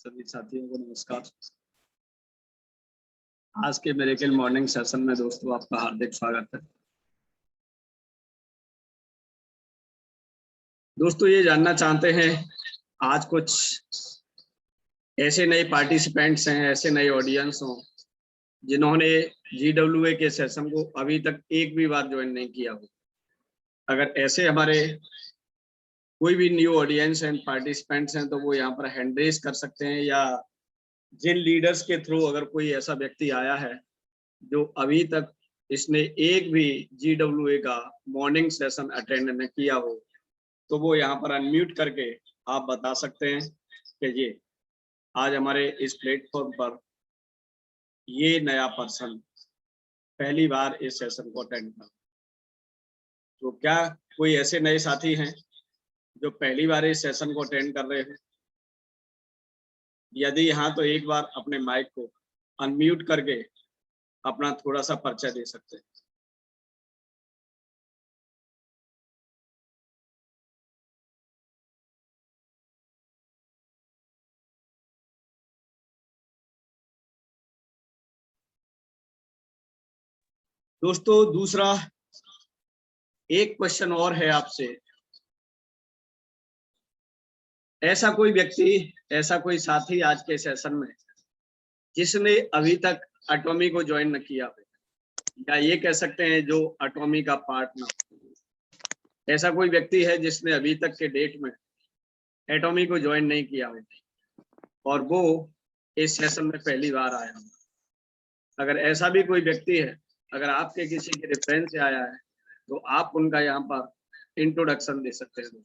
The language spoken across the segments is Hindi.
सभी साथियों को नमस्कार। आज के मिरेकल मॉर्निंग सेशन में दोस्तों आपका हार्दिक स्वागत है। दोस्तों ये जानना चाहते हैं, आज कुछ ऐसे नए पार्टिसिपेंट्स हैं, ऐसे नए ऑडियंस हों जिन्होंने GWA के सेशन को अभी तक एक भी बार ज्वाइन नहीं किया हो। अगर ऐसे हमारे कोई भी न्यू ऑडियंस एंड पार्टिसिपेंट्स हैं तो वो यहाँ पर हैंड रेज कर सकते हैं, या जिन लीडर्स के थ्रू अगर कोई ऐसा व्यक्ति आया है जो अभी तक इसने एक भी GWA का मॉर्निंग सेशन अटेंड न किया हो, तो वो यहाँ पर अनम्यूट करके आप बता सकते हैं कि ये आज हमारे इस प्लेटफॉर्म पर ये नया पर्सन पहली बार इस सेशन को अटेंड कर। तो क्या कोई ऐसे नए साथी हैं जो पहली बार इस सेशन को अटेंड कर रहे हैं? यदि हाँ, तो एक बार अपने माइक को अनम्यूट करके अपना थोड़ा सा परिचय दे सकते हैं। दोस्तों दूसरा एक क्वेश्चन और है आपसे, ऐसा कोई व्यक्ति, ऐसा कोई साथी आज के सेशन में जिसने अभी तक एटॉमी को ज्वाइन न किया हो, या ये कह सकते हैं जो एटॉमी का पार्ट ना हो, ऐसा कोई व्यक्ति है जिसने अभी तक के डेट में एटॉमी को ज्वाइन नहीं किया हो और वो इस सेशन में पहली बार आया हो? अगर ऐसा भी कोई व्यक्ति है, अगर आपके किसी के रेफरेंस से आया है, तो आप उनका यहाँ पर इंट्रोडक्शन दे सकते हैं।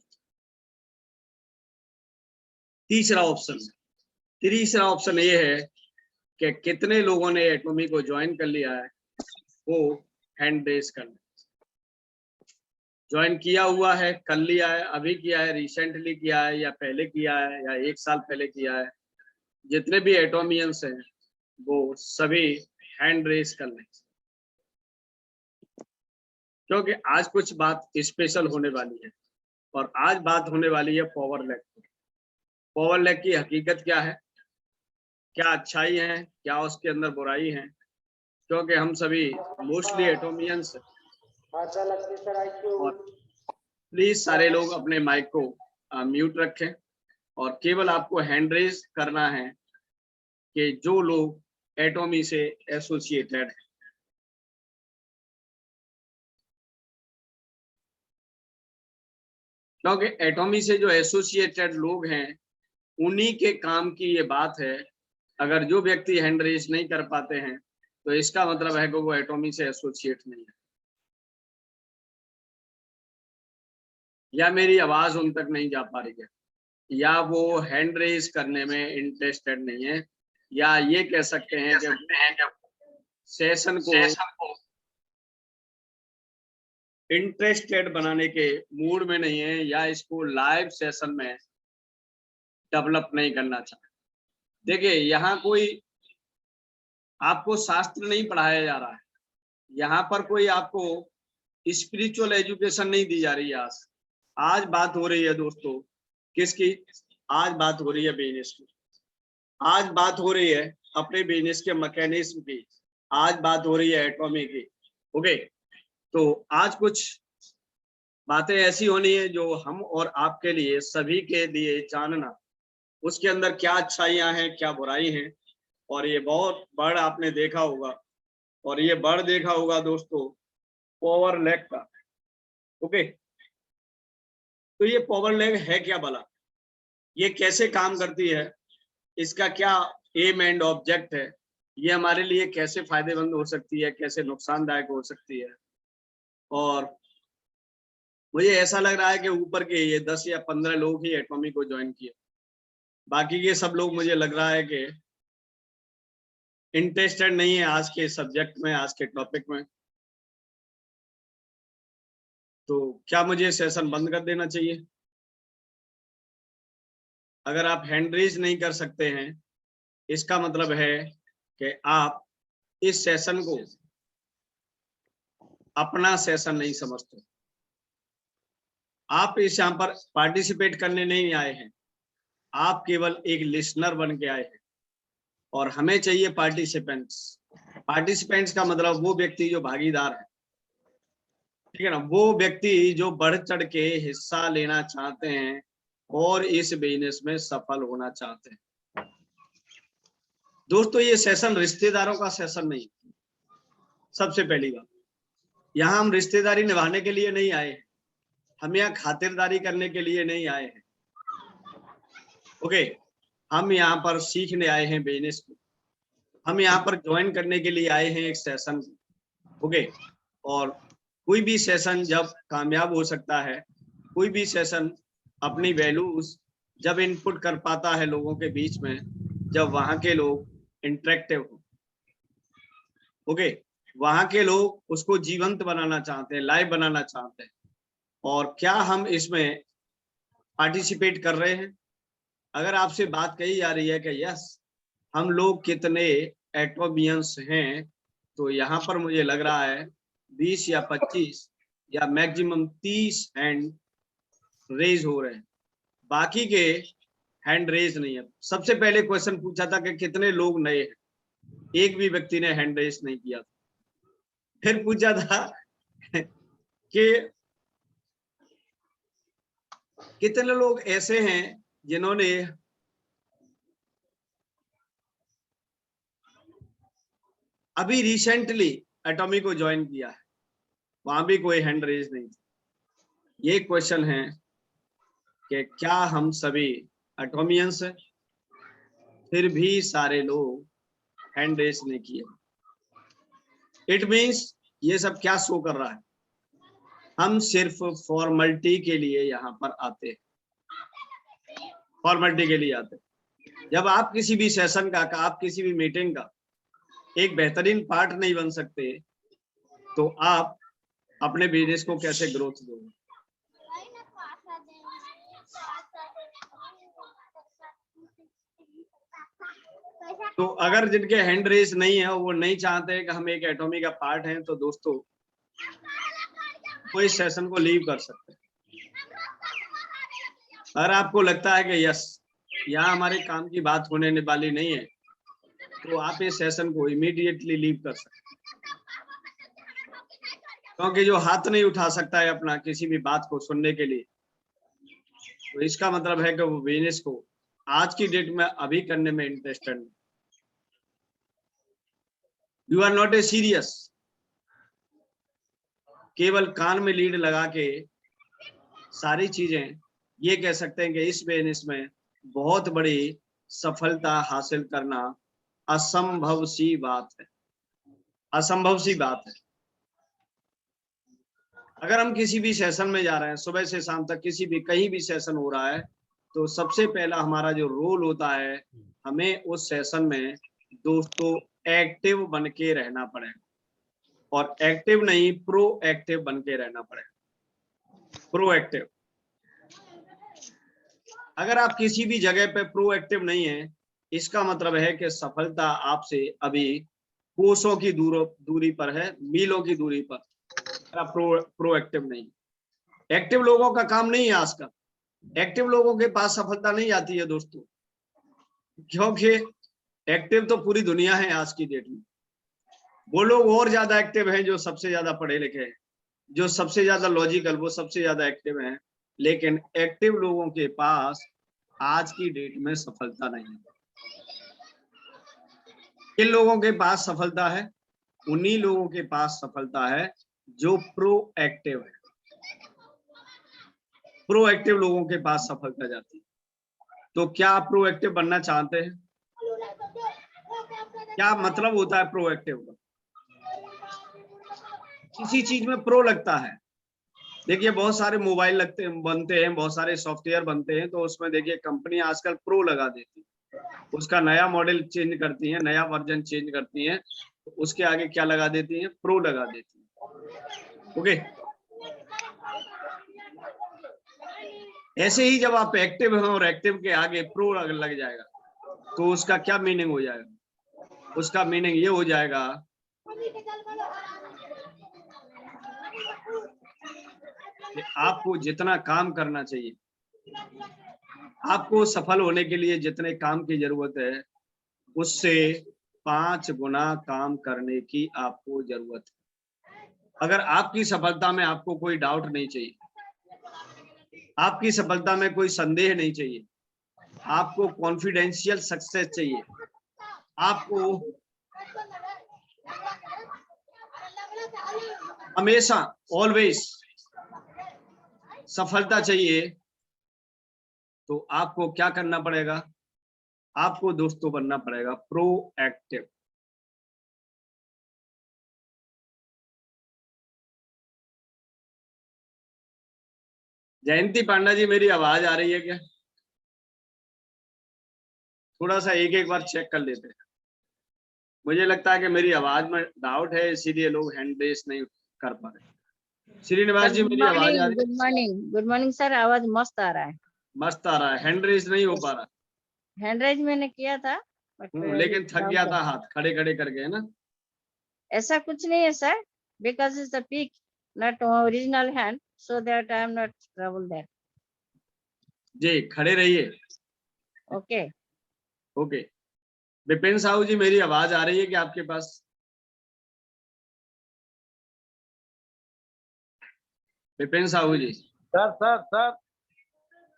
तीसरा ऑप्शन ये है कि कितने लोगों ने एटॉमी को ज्वाइन कर लिया है, वो हैंड रेज कर ले। ज्वाइन किया हुआ है, कर लिया है, अभी किया है, रिसेंटली किया है, या पहले किया है, या एक साल पहले किया है, जितने भी एटॉमियंस हैं वो सभी हैंड रेज कर लें, क्योंकि आज कुछ बात स्पेशल होने वाली है। और आज बात होने वाली है पावर लैग की। पावर लैग की हकीकत क्या है, क्या अच्छाई है, क्या उसके अंदर बुराई है, क्योंकि हम सभी मोस्टली एटॉमियंस। और प्लीज सारे लोग अपने माइक को म्यूट रखें और केवल आपको हैंड रेज करना है कि जो लोग एटॉमी से एसोसिएटेड हैं। क्योंकि एटॉमी से जो एसोसिएटेड लोग हैं उन्हीं के काम की ये बात है। अगर जो व्यक्ति हैंड रेज नहीं कर पाते हैं तो इसका मतलब है कि वो एटॉमी से एसोसिएट नहीं है, या मेरी आवाज उन तक नहीं जा पा रही है, या वो हैंड रेज करने में इंटरेस्टेड नहीं है, या ये कह सकते हैं कि सेशन को इंटरेस्टेड बनाने के मूड में नहीं है, या इसको लाइव सेशन में डेवलप नहीं करना चाहते। देखिए, यहाँ कोई आपको शास्त्र नहीं पढ़ाया जा रहा है, यहाँ पर कोई आपको स्पिरिचुअल एजुकेशन नहीं दी जा रही है। आज बात हो रही है दोस्तों किसकी? आज बात हो रही है बिजनेस की। आज बात हो रही है अपने बिजनेस के मैकेनिज्म की। आज बात हो रही है एटॉमी की। ओके, तो आज कुछ बातें ऐसी होनी है जो हम और आपके लिए, सभी के लिए जानना, उसके अंदर क्या अच्छाइयां हैं, क्या बुराई हैं। और ये बहुत बड़ आपने देखा होगा, और ये बड़ देखा होगा दोस्तों पावर लैग का। ओके, तो ये पावर लैग है क्या भला, ये कैसे काम करती है, इसका क्या एम एंड ऑब्जेक्ट है, ये हमारे लिए कैसे फायदेमंद हो सकती है, कैसे नुकसानदायक हो सकती है। और मुझे ऐसा लग रहा है कि ऊपर के ये 10 या 15 लोग ही एटॉमी को ज्वाइन किए, बाकी के सब लोग मुझे लग रहा है कि इंटरेस्टेड नहीं है आज के सब्जेक्ट में, आज के टॉपिक में। तो क्या मुझे सेशन बंद कर देना चाहिए? अगर आप हैंड रेज नहीं कर सकते हैं, इसका मतलब है कि आप इस सेशन को अपना सेशन नहीं समझते। आप इस यहाँ पर पार्टिसिपेट करने नहीं आए हैं, आप केवल एक लिसनर बन के आए हैं और हमें चाहिए पार्टिसिपेंट्स। पार्टिसिपेंट्स का मतलब वो व्यक्ति जो भागीदार है, ठीक है ना, वो व्यक्ति जो बढ़ चढ़ के हिस्सा लेना चाहते हैं और इस बिजनेस में सफल होना चाहते हैं। दोस्तों ये सेशन रिश्तेदारों का सेशन नहीं। सबसे पहली बात, यहाँ हम रिश्तेदारी निभाने के लिए नहीं आए हैं, हम यहाँ खातिरदारी करने के लिए नहीं आए हैं। ओके, हम यहाँ पर सीखने आए हैं बिजनेस को, हम यहाँ पर ज्वाइन करने के लिए आए हैं एक सेशन। ओके, और कोई भी सेशन जब कामयाब हो सकता है, कोई भी सेशन अपनी वैल्यूज जब इनपुट कर पाता है लोगों के बीच में, जब वहां के लोग इंटरेक्टिव हो। ओके, वहां के लोग उसको जीवंत बनाना चाहते हैं, लाइव बनाना चाहते हैं। और क्या हम इसमें पार्टिसिपेट कर रहे हैं? अगर आपसे बात कही जा रही है कि यस हम लोग कितने एटोमियंस हैं, तो यहाँ पर मुझे लग रहा है 20 या 25 या मैक्सिमम 30 हैंड रेज हो रहे हैं, बाकी के हैंड रेज नहीं है। सबसे पहले क्वेश्चन पूछा था कि कितने लोग नए हैं, एक भी व्यक्ति ने हैंड रेज नहीं किया। फिर पूछा था कि कितने लोग ऐसे हैं जिन्होंने अभी रिसेंटली एटॉमी को ज्वाइन किया है, वहां भी कोई हैंड रेज नहीं था। ये क्वेश्चन है कि क्या हम सभी एटोमियंस हैं, फिर भी सारे लोग हैंड रेज नहीं किए। इट मीन्स ये सब क्या शो कर रहा है? हम सिर्फ फॉर्मेलिटी के लिए यहाँ पर आते हैं, फॉर्मेलिटी के लिए आते हैं। जब आप किसी भी सेशन का, आप किसी भी मीटिंग का एक बेहतरीन पार्ट नहीं बन सकते, तो आप अपने बिजनेस को कैसे ग्रोथ दोगे? तो अगर जिनके हैंड रेस नहीं है, वो नहीं चाहते हैं कि हम एक एटॉमी का पार्ट हैं, तो दोस्तों वो इस सेशन को लीव कर सकते हैं। अगर आपको लगता है कि यस यहाँ हमारे काम की बात होने वाली नहीं है, तो आप इस सेशन को इमीडिएटली लीव कर सकते हैं। क्योंकि जो हाथ नहीं उठा सकता है अपना किसी भी बात को सुनने के लिए, तो इसका मतलब है कि वो बिजनेस को आज की डेट में अभी करने में इंटरेस्टेड नहीं। You are not a serious. केवल कान में लीड लगा के सारी चीजें ये कह सकते हैं कि इस बिजनेस में बहुत बड़ी सफलता हासिल करना असंभव सी बात है, असंभव सी बात है। अगर हम किसी भी सेशन में जा रहे हैं, सुबह से शाम तक किसी भी कहीं भी सेशन हो रहा है, तो सबसे पहला हमारा जो रोल होता है, हमें उस सेशन में दोस्तों एक्टिव बन के रहना पड़ेगा। और एक्टिव नहीं, प्रोएक्टिव बन के रहना पड़ेगा। प्रोएक्टिव। अगर आप किसी भी जगह पे प्रोएक्टिव नहीं है, इसका मतलब है कि सफलता आपसे अभी कोसों की दूरी पर है, मीलों की दूरी पर। आप प्रोएक्टिव नहीं। एक्टिव लोगों का काम नहीं है आज का। एक्टिव लोगों के पास सफलता नहीं आती है दोस्तों, क्योंकि एक्टिव तो पूरी दुनिया है आज की डेट में। वो लोग और ज्यादा एक्टिव हैं जो सबसे ज्यादा पढ़े लिखे हैं, जो सबसे ज्यादा लॉजिकल, वो सबसे ज्यादा एक्टिव हैं। लेकिन एक्टिव लोगों के पास आज की डेट में सफलता नहीं है। किन लोगों के पास सफलता है? उन्हीं लोगों के पास सफलता है जो प्रोएक्टिव है। प्रोएक्टिव लोगों के पास सफलता जाती है। तो क्या आप प्रोएक्टिव बनना चाहते हैं? क्या मतलब होता है प्रोएक्टिव का? किसी चीज में प्रो लगता है। देखिए बहुत सारे मोबाइल बनते हैं, बहुत सारे सॉफ्टवेयर बनते हैं, तो उसमें देखिए कंपनी आजकल प्रो लगा देती है, उसका नया मॉडल चेंज करती है, नया वर्जन चेंज करती है, तो उसके आगे क्या लगा देती है? प्रो लगा देती है। ओके, ऐसे ही जब आप एक्टिव हैं और एक्टिव के आगे प्रो लग जाएगा, तो उसका क्या मीनिंग हो जाएगा? उसका मीनिंग ये हो जाएगा कि आपको जितना काम करना चाहिए आपको सफल होने के लिए जितने काम की जरूरत है उससे 5 गुना काम करने की आपको जरूरत है। अगर आपकी सफलता में आपको कोई डाउट नहीं चाहिए, आपकी सफलता में कोई संदेह नहीं चाहिए, आपको कॉन्फिडेंशियल सक्सेस चाहिए, आपको हमेशा ऑलवेज सफलता चाहिए, तो आपको क्या करना पड़ेगा? आपको दोस्तों बनना पड़ेगा प्रोएक्टिव। जयंती पांडा जी, मेरी आवाज आ रही है क्या? थोड़ा सा एक एक बार चेक कर लेते हैं। मुझे लगता है कि मेरी आवाज में डाउट है, इसीलिए लोग हैंड रेस नहीं कर पा रहे। श्रीनिवास जी, मेरी आवाज आ रही है? गुड मॉर्निंग सर, आवाज मस्त आ रहा है। मस्त आ रहा है, हैंड रेस नहीं हो पा रहा। हैंड रेज मैंने किया था लेकिन थक गया था हाथ खड़े खड़े करके, है ना? ऐसा कुछ नहीं है sir, because it's the peak not original hand, so that I am not trouble that. जी, खड़े रहिए। Okay okay. विपिन साहू जी, मेरी आवाज आ रही है क्या आपके पास? Vipin Sahu ji, sir sir sir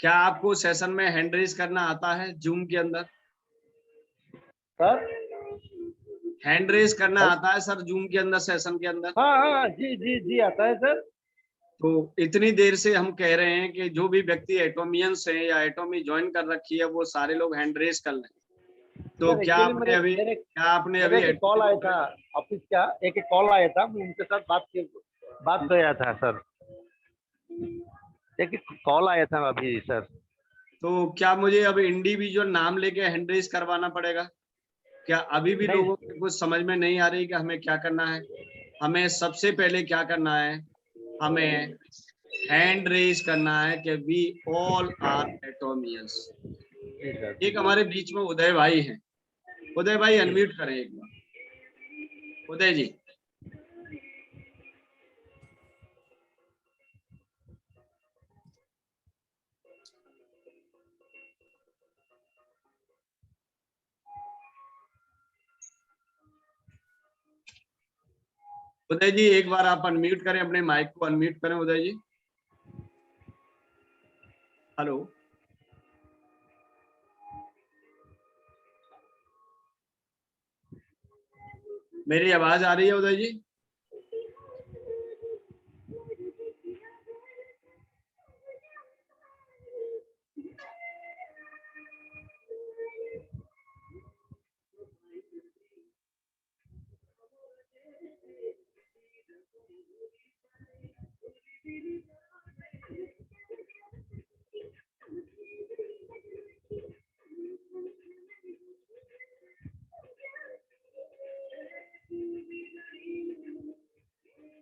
क्या आपको सेशन में हैंड रेस करना आता है? जूम के अंदर सर हैंड रेस करना आता है सर? जूम के अंदर, सेशन के अंदर? हाँ हाँ जी जी जी आता है सर। तो इतनी देर से हम कह रहे हैं कि जो भी व्यक्ति एटोमियंस हैं या एटोमी ज्वाइन कर रखी है वो सारे लोग हैंड रेस कर लें। तो सर, क्या actually आपने अभी एक कॉल आया था ऑफिस का, एक कॉल आया था, मैं उनके साथ बात गया था सर। एक कॉल आया था अभी सर। तो क्या मुझे अब इंडिविजुअल नाम लेके हैंड रेस करवाना पड़ेगा? क्या अभी भी नहीं। लोगों को कुछ समझ में नहीं आ रही कि हमें क्या करना है? हमें सबसे पहले क्या करना है? हमें हैंड रेस करना है कि वी ऑल आर एटोमियंस। एक हमारे बीच में उदय भाई हैं। उदय भाई अनम्यूट करें एक बार। उदय जी, उदय जी एक बार आप अनम्यूट करें, अपने माइक को अनम्यूट करें उदय जी। हेलो, मेरी आवाज आ रही है उदय जी?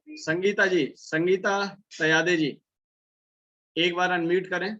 संगीता जी, संगीता सयादे जी, एक बार अनम्यूट करें।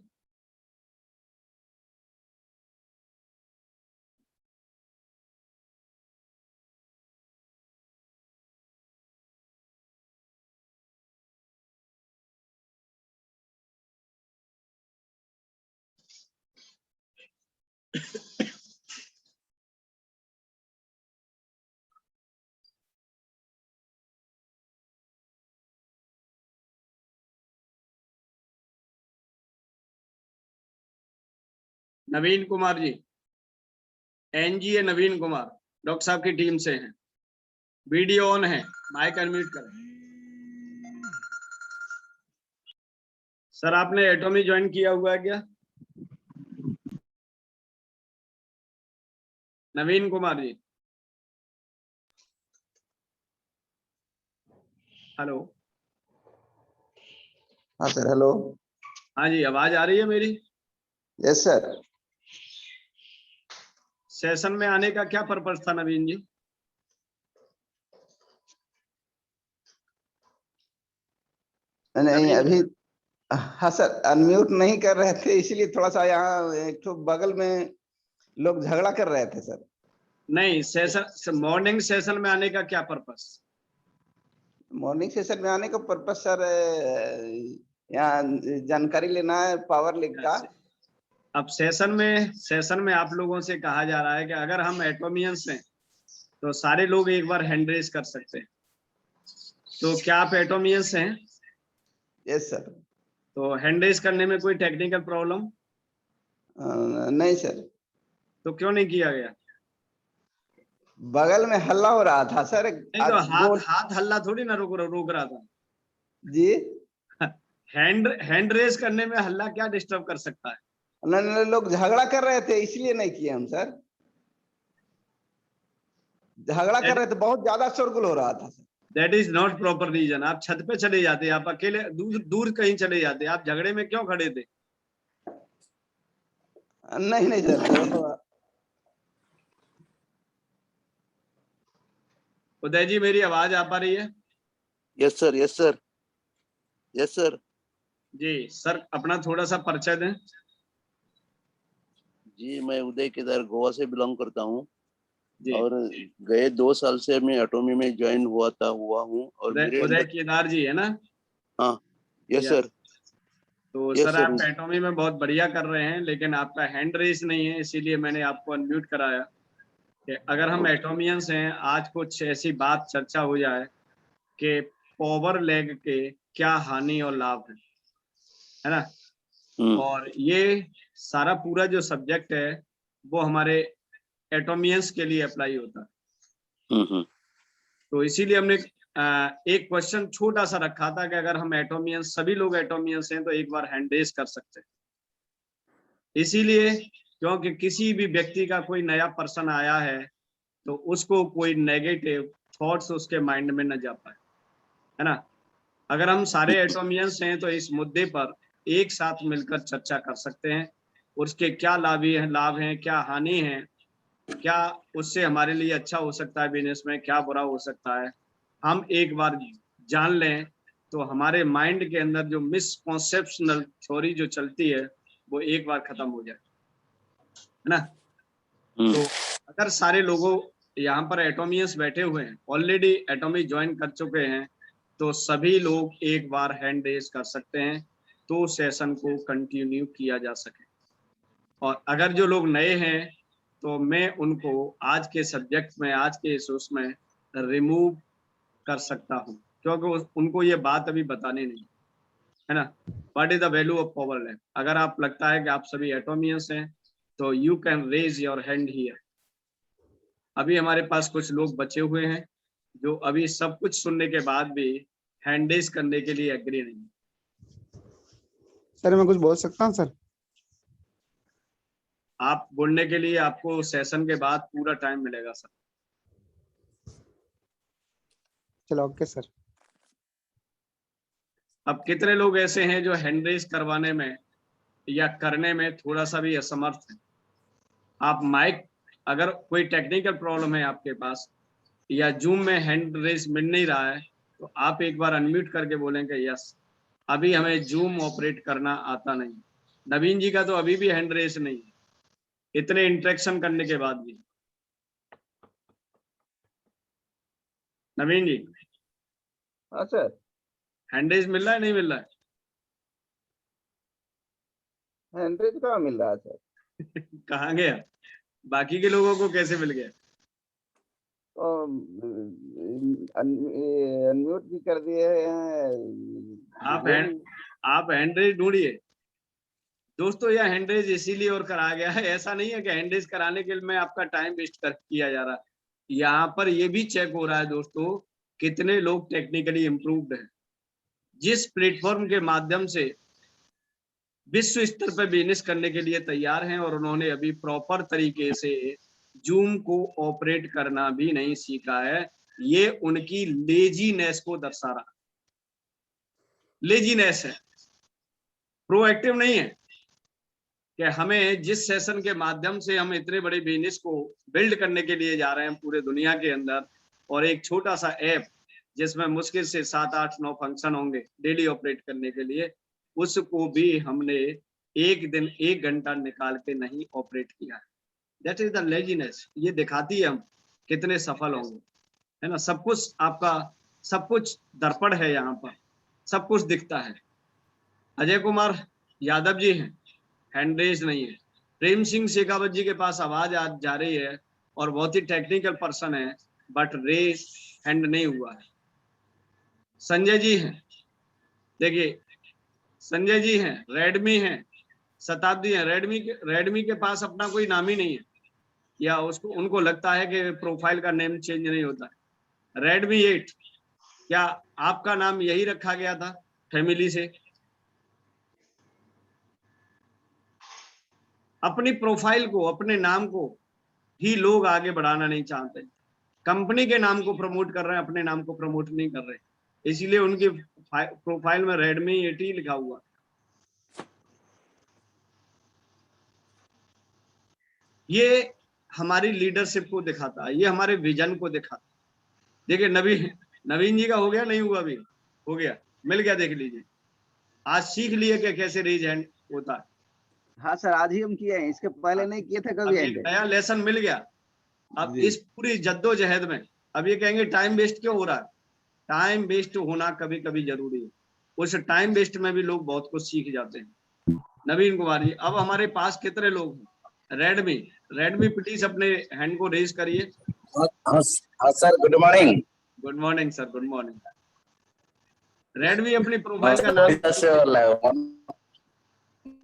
नवीन कुमार जी, एनजीए नवीन कुमार, डॉक्टर साहब की टीम से हैं। वीडियो ऑन है, माइक अनम्यूट करें। सर, आपने एटोमी ज्वाइन किया हुआ है क्या? नवीन कुमार जी, हेलो। हाँ सर, हेलो। हाँ जी, आवाज आ रही है मेरी? Yes sir. सेशन में आने का क्या पर्पस था नवीन जी? नहीं अभी, हाँ सर, अनम्यूट नहीं कर रहे थे, इसलिए थोड़ा सा यहाँ एक तो बगल में लोग झगड़ा कर रहे थे सर। नहीं, सेशन मॉर्निंग सेशन में आने का क्या पर्पस? मॉर्निंग सेशन में आने का पर्पस सर, यहाँ जानकारी लेना है पावर लीग का। अब सेशन में आप लोगों से कहा जा रहा है कि अगर हम एटोमियंस हैं तो सारे लोग एक बार हैंड रेज कर सकते हैं। तो क्या आप एटोमियंस हैं? Yes sir. तो हैंड रेज करने में कोई टेक्निकल प्रॉब्लम? नहीं सर, तो क्यों नहीं किया गया? बगल में हल्ला हो रहा था सर। नहीं तो हाथ हल्ला थोड़ी ना रोक रहा था। जी हैंड रेज करने में हल्ला क्या डिस्टर्ब कर सकता है? नहीं, लोग झगड़ा कर रहे थे इसलिए नहीं किए हम सर। झगड़ा कर रहे थे, बहुत ज्यादा शोरगुल हो रहा था sir. That is not proper reason. आप छत पे चले जाते, आप अकेले दूर कहीं चले जाते, आप झगड़े में क्यों खड़े थे? नहीं सर, तो उदय जी, मेरी आवाज आ पा रही है? Yes sir, yes sir, yes sir. जी सर, अपना थोड़ा सा परिचय दें। जी, मैं उदय केदार गोवा से बिलोंग करता हूँ जी, और गए 2 साल से मैं एटॉमी में ज्वाइन हुआ हूँ और मेरे उदय अंदर। केदार जी है ना? हाँ, यस यस। सर, तो यस सर सर। आप एटॉमी में बहुत बढ़िया कर रहे हैं, लेकिन आपका हैंड रेस नहीं है, इसीलिए मैंने आपको अनम्यूट कराया कि अगर हम एटोमियंस हैं, आज कुछ ऐसी बात चर्चा हो जाए कि पावर लैग के क्या हानि और लाभ है ना? और ये सारा पूरा जो सब्जेक्ट है वो हमारे एटोमियंस के लिए अप्लाई होता है। तो इसीलिए हमने एक क्वेश्चन छोटा सा रखा था कि अगर हम एटोमियंस, सभी लोग एटोमियंस हैं, तो एक बार हैंड रेज कर सकते हैं। इसीलिए क्योंकि किसी भी व्यक्ति का कोई नया पर्सन आया है तो उसको कोई नेगेटिव थॉट्स उसके माइंड में न जा पाए, है ना? अगर हम सारे एटोमियंस हैं तो इस मुद्दे पर एक साथ मिलकर चर्चा कर सकते हैं। उसके क्या लाभ हैं, क्या हानि है, क्या उससे हमारे लिए अच्छा हो सकता है बिजनेस में, क्या बुरा हो सकता है, हम एक बार जान लें तो हमारे माइंड के अंदर जो मिसकॉन्सेप्शनल थ्योरी जो चलती है वो एक बार खत्म हो जाए, है ना? तो अगर सारे लोगों यहाँ पर एटोमियंस बैठे हुए हैं, ऑलरेडी एटॉमी ज्वाइन कर चुके हैं, तो सभी लोग एक बार हैंड रेज कर सकते हैं तो सेशन को कंटिन्यू किया जा सके। और अगर जो लोग नए हैं तो मैं उनको आज के सब्जेक्ट में, आज के इस उसमें रिमूव कर सकता हूँ, क्योंकि उनको ये बात अभी बतानी नहीं है ना। What is the value of power lag? अगर आप लगता है कि आप सभी एटोमियंस हैं तो you can raise your hand here. अभी हमारे पास कुछ लोग बचे हुए हैं जो अभी सब कुछ सुनने के बाद भी हैंड रेज करने के लिए एग्री नहीं। सर मैं कुछ बोल सकता हूँ सर? आप बोलने के लिए आपको सेशन के बाद पूरा टाइम मिलेगा सर। चलो ओके सर। अब कितने लोग ऐसे हैं जो हैंड रेज करवाने में या करने में थोड़ा सा भी असमर्थ है? आप माइक, अगर कोई टेक्निकल प्रॉब्लम है आपके पास या जूम में हैंड रेज मिल नहीं रहा है तो आप एक बार अनम्यूट करके बोलेंगे यस, अभी हमें जूम ऑपरेट करना आता नहीं। नवीन जी का तो अभी भी हैंड रेज नहीं है, इतने इंटरेक्शन करने के बाद भी। नवीन जी, हाँ सर, हैंड रेज मिल रहा है, नहीं मिल रहा है? हैंड्रेड कहाँ मिल रहा है सर? कहाँ गया? बाकी के लोगों को कैसे मिल गया? अनम्यूट भी कर दिए हैं। आप हैंडरेज ढूंढिए दोस्तों। यह हैंडरेज इसीलिए और कराया गया है, ऐसा नहीं है कि हैंडरेज कराने के लिए मैं आपका टाइम वेस्ट कर किया जा रहा है। यहाँ पर ये भी चेक हो रहा है दोस्तों कितने लोग टेक्निकली इम्प्रूव्ड हैं, जिस प्लेटफॉर्म के माध्यम से विश्व स्तर पर बिजनेस करने के लिए तैयार हैं और उन्होंने अभी प्रॉपर तरीके से जूम को ऑपरेट करना भी नहीं सीखा है। ये उनकी लेजीनेस को दर्शा रहा है। लेजीनेस है, प्रोएक्टिव नहीं है कि हमें जिस सेशन के माध्यम से हम इतने बड़े बिजनेस को बिल्ड करने के लिए जा रहे हैं पूरे दुनिया के अंदर, और एक छोटा सा ऐप जिसमें मुश्किल से 7, 8, 9 फंक्शन होंगे डेली ऑपरेट करने के लिए, उसको भी हमने एक दिन 1 घंटा निकाल के नहीं ऑपरेट किया है। That is the laziness. ये दिखाती है हम कितने सफल होंगे, है ना। सब कुछ आपका, सब कुछ दर्पण है, यहाँ पर सब कुछ दिखता है। अजय कुमार यादव जी हैं, हैंड रेज नहीं है। प्रेम सिंह शेखावत जी के पास आवाज आज जा रही है और बहुत ही टेक्निकल पर्सन है, बट रेज हैंड नहीं हुआ है। संजय जी हैं, देखिए संजय जी हैं, रेडमी हैं, शताब्दी है। रेडमी के पास अपना कोई नाम ही नहीं है, या उसको उनको लगता है कि प्रोफाइल का नेम चेंज नहीं होता है। रेडमी 8, क्या आपका नाम यही रखा गया था फैमिली से? अपनी प्रोफाइल को, अपने नाम को ही लोग आगे बढ़ाना नहीं चाहते, कंपनी के नाम को प्रमोट कर रहे हैं, अपने नाम को प्रमोट नहीं कर रहे, इसीलिए उनकी प्रोफाइल में रेडमी 8 ही लिखा हुआ। ये हमारी लीडरशिप को दिखाता है, ये हमारे विजन को दिखाता है। देखिए नवीन जी का हो गया, नहीं हुआ? अभी हो गया, मिल गया, देख लीजिए। आज सीख लिए कि कैसे रेज हैंड होता है। हाँ सर, आज ही हम किए हैं, इसके पहले नहीं किए थे कभी अब एक नया लेसन मिल गया। अब इस पूरी जद्दोजहद में अब ये कहेंगे टाइम वेस्ट क्यों हो रहा है? टाइम वेस्ट होना कभी कभी जरूरी है, उस टाइम वेस्ट में भी लोग बहुत कुछ सीख जाते हैं। नवीन कुमार जी, अब हमारे पास कितने लोग हैं? रेडमी प्लीज अपने हैंड को रेज करिए। हाँ sir, good morning. Good morning sir, good morning. Redmi अपनी प्रोफाइल का नाम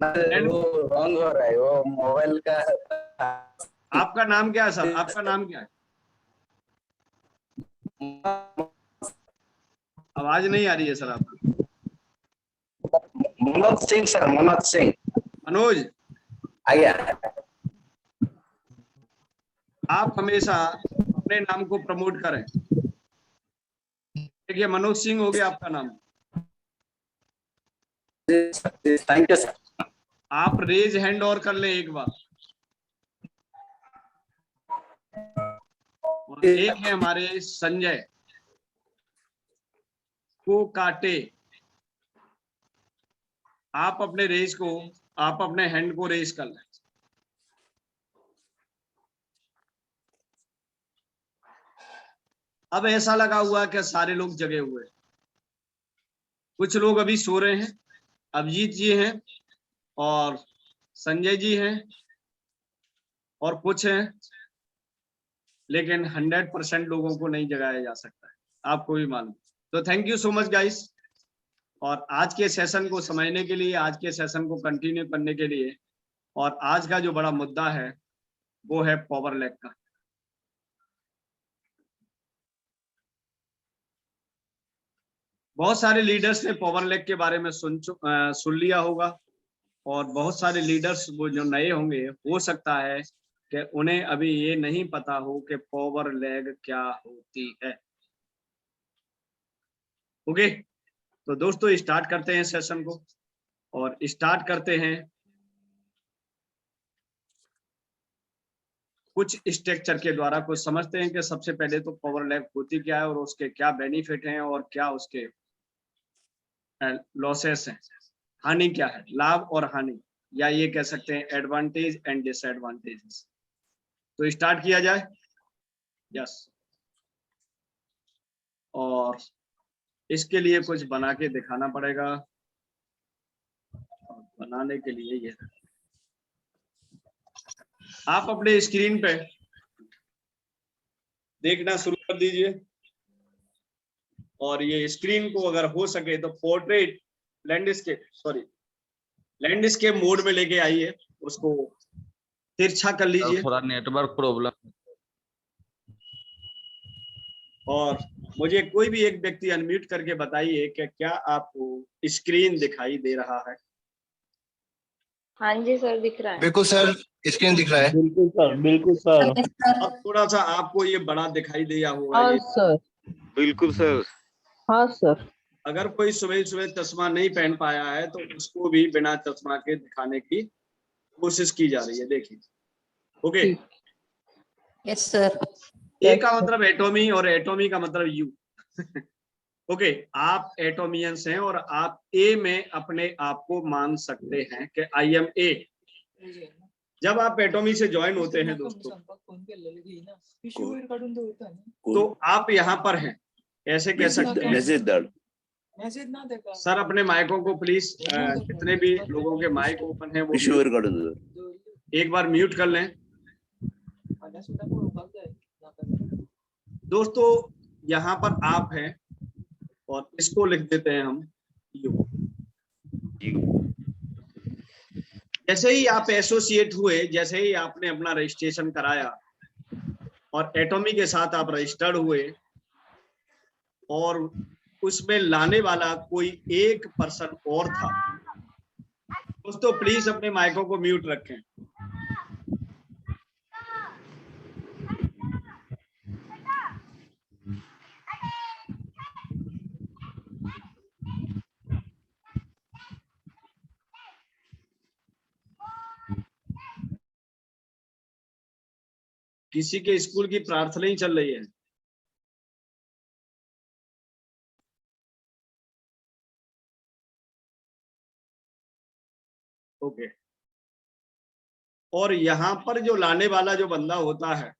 रॉन्ग हो रहा है, वो मोबाइल का। आपका नाम क्या है सर? आपका नाम क्या है? आवाज नहीं आ रही है सर आपकी। मनोज सिंह सर, मनोज सिंह। मनोज, आइए। आप हमेशा अपने नाम को प्रमोट करें। देखिए मनोज सिंह हो गया आपका नाम। Thank you sir. आप रेज हैंड और कर ले एक बार। और एक है हमारे संजय को काटे। आप अपने रेज को, आप अपने हैंड को रेज कर लें। अब ऐसा लगा हुआ है कि सारे लोग जगे हुए हैं, कुछ लोग अभी सो रहे हैं। अभिजीत जी हैं और संजय जी हैं और कुछ हैं, लेकिन 100% लोगों को नहीं जगाया जा सकता है, आपको भी मालूम। तो thank you so much guys. और आज के सेशन को समझने के लिए, आज के सेशन को कंटिन्यू करने के लिए, और आज का जो बड़ा मुद्दा है वो है पावर लैग का। बहुत सारे लीडर्स ने पावर लैग के बारे में सुन लिया होगा, और बहुत सारे लीडर्स वो जो नए होंगे, हो सकता है कि उन्हें अभी ये नहीं पता हो कि पावर लैग क्या होती है। ओके, तो दोस्तों स्टार्ट करते हैं सेशन को, और स्टार्ट करते हैं कुछ स्ट्रक्चर के द्वारा। कुछ समझते हैं कि सबसे पहले तो पावर लैग होती क्या है और उसके क्या बेनिफिट हैं और क्या उसके लॉसेस हैं, हानि क्या है, लाभ और हानि, या ये कह सकते हैं एडवांटेज एंड डिसएडवांटेजेस। तो स्टार्ट किया जाए। यस, और इसके लिए कुछ बना के दिखाना पड़ेगा। और बनाने के लिए ये आप अपने स्क्रीन पे देखना शुरू कर दीजिए, और ये स्क्रीन को अगर हो सके तो पोर्ट्रेट लैंडस्केप मोड में लेके आइए, उसको तिरछा कर लीजिए। थोड़ा नेटवर्क प्रॉब्लम। और मुझे कोई भी एक व्यक्ति अनम्यूट करके बताइए कि क्या आपको स्क्रीन दिखाई दे रहा है? हाँ जी सर, दिख रहा है। बिल्कुल सर, स्क्रीन दिख रहा है। बिल्कुल सर, बिल्कुल सर। अब थोड़ा सा आपको ये बड़ा दिखाई दिया होगा। हाँ ये सर। बिल्कुल सर। हाँ सर। अगर कोई सुबह सुबह चश्मा नहीं पहन पाया है तो उसको भी बिना चश्मा के दिखाने की कोशिश की जा रही है, देखिए। Okay, yes sir. ए का मतलब एटॉमी और एटॉमी का मतलब यू। ओके, आप एटोमियंस हैं और आप ए में अपने आप को मान सकते हैं कि आई एम ए। जब आप एटोमी से ज्वाइन होते हैं दोस्तों, तो आप यहाँ पर हैं, ऐसे कह सकते हैं। सर अपने माइकों को प्लीज, जितने भी लोगों के माइक ओपन है वो ईश्वर काढून दे. एक बार म्यूट कर लें। दोस्तों यहाँ पर आप हैं और इसको लिख देते हैं हम यू। जैसे ही आप एसोसिएट हुए, जैसे ही आपने अपना रजिस्ट्रेशन कराया और एटॉमी के साथ आप रजिस्टर्ड हुए और उसमें लाने वाला कोई एक पर्सन और था, दोस्तों प्लीज अपने माइकों को म्यूट रखें। किसी के स्कूल की प्रार्थना ही चल रही है। ओके, और यहां पर जो लाने वाला जो बंदा होता है,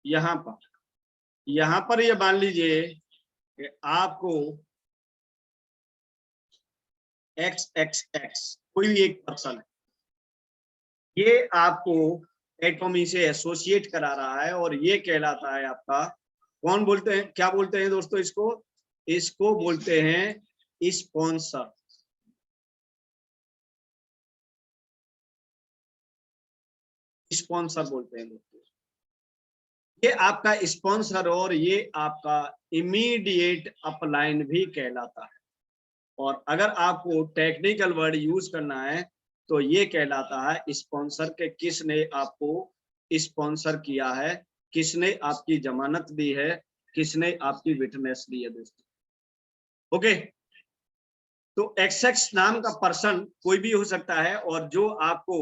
यहां पर ये मान लीजिए कि आपको XXX कोई भी एक पर्सन है, ये आपको एटॉमी से एसोसिएट करा रहा है और ये कहलाता है आपका, कौन बोलते हैं, क्या बोलते हैं दोस्तों इसको? इसको बोलते हैं स्पॉन्सर। स्पॉन्सर बोलते हैं दोस्तों। ये आपका स्पॉन्सर और ये आपका इमीडिएट अपलाइन भी कहलाता है। और अगर आपको टेक्निकल वर्ड यूज करना है तो ये कहलाता है स्पॉन्सर के किसने आपको स्पॉन्सर किया है, किसने आपकी जमानत दी है, किसने आपकी विटनेस दी है दोस्तों। ओके, तो XX नाम का पर्सन कोई भी हो सकता है और जो आपको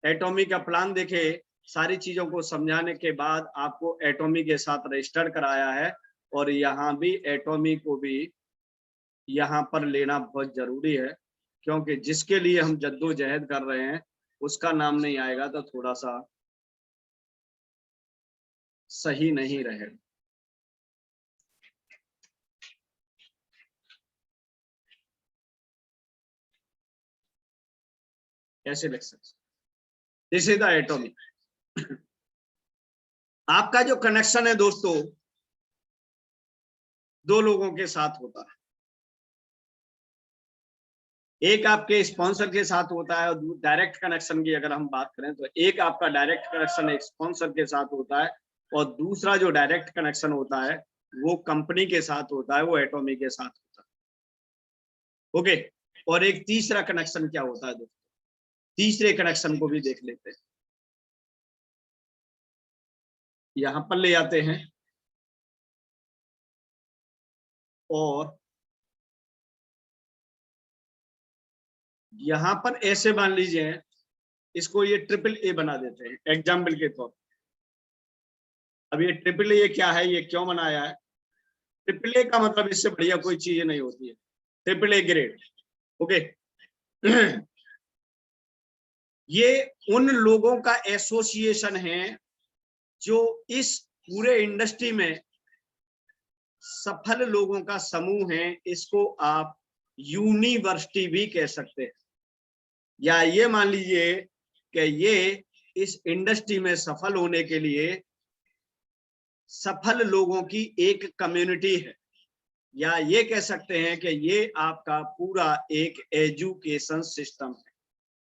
एटॉमी का प्लान देखे, सारी चीजों को समझाने के बाद आपको एटॉमी के साथ रजिस्टर कराया है और यहाँ भी एटॉमी को भी यहाँ पर लेना बहुत जरूरी है, क्योंकि जिसके लिए हम जद्दोजहद कर रहे हैं उसका नाम नहीं आएगा तो थोड़ा सा सही नहीं रहेगा। कैसे लिख सकते? This is the एटॉमी। आपका जो कनेक्शन है दोस्तों, दो लोगों के साथ होता है। एक आपके स्पॉन्सर के साथ होता है और डायरेक्ट कनेक्शन की अगर हम बात करें तो एक आपका डायरेक्ट कनेक्शन एक स्पॉन्सर के साथ होता है और दूसरा जो डायरेक्ट कनेक्शन होता है वो कंपनी के साथ होता है, वो एटॉमी के साथ होता है। ओके, और एक तीसरा कनेक्शन क्या होता है दोस्तों? तीसरे कनेक्शन को भी देख लेते हैं। यहां पर ले आते हैं और यहां पर ऐसे मान लीजिए, इसको ये AAA बना देते हैं एग्जाम्पल के तौर। अब ये AAA क्या है, ये क्यों बनाया है? AAA का मतलब इससे बढ़िया कोई चीज नहीं होती है, AAA ग्रेड। ओके, ये उन लोगों का एसोसिएशन है जो इस पूरे इंडस्ट्री में सफल लोगों का समूह है। इसको आप यूनिवर्सिटी भी कह सकते हैं, या ये मान लीजिए कि ये इस इंडस्ट्री में सफल होने के लिए सफल लोगों की एक कम्युनिटी है, या ये कह सकते हैं कि ये आपका पूरा एक एजुकेशन सिस्टम है,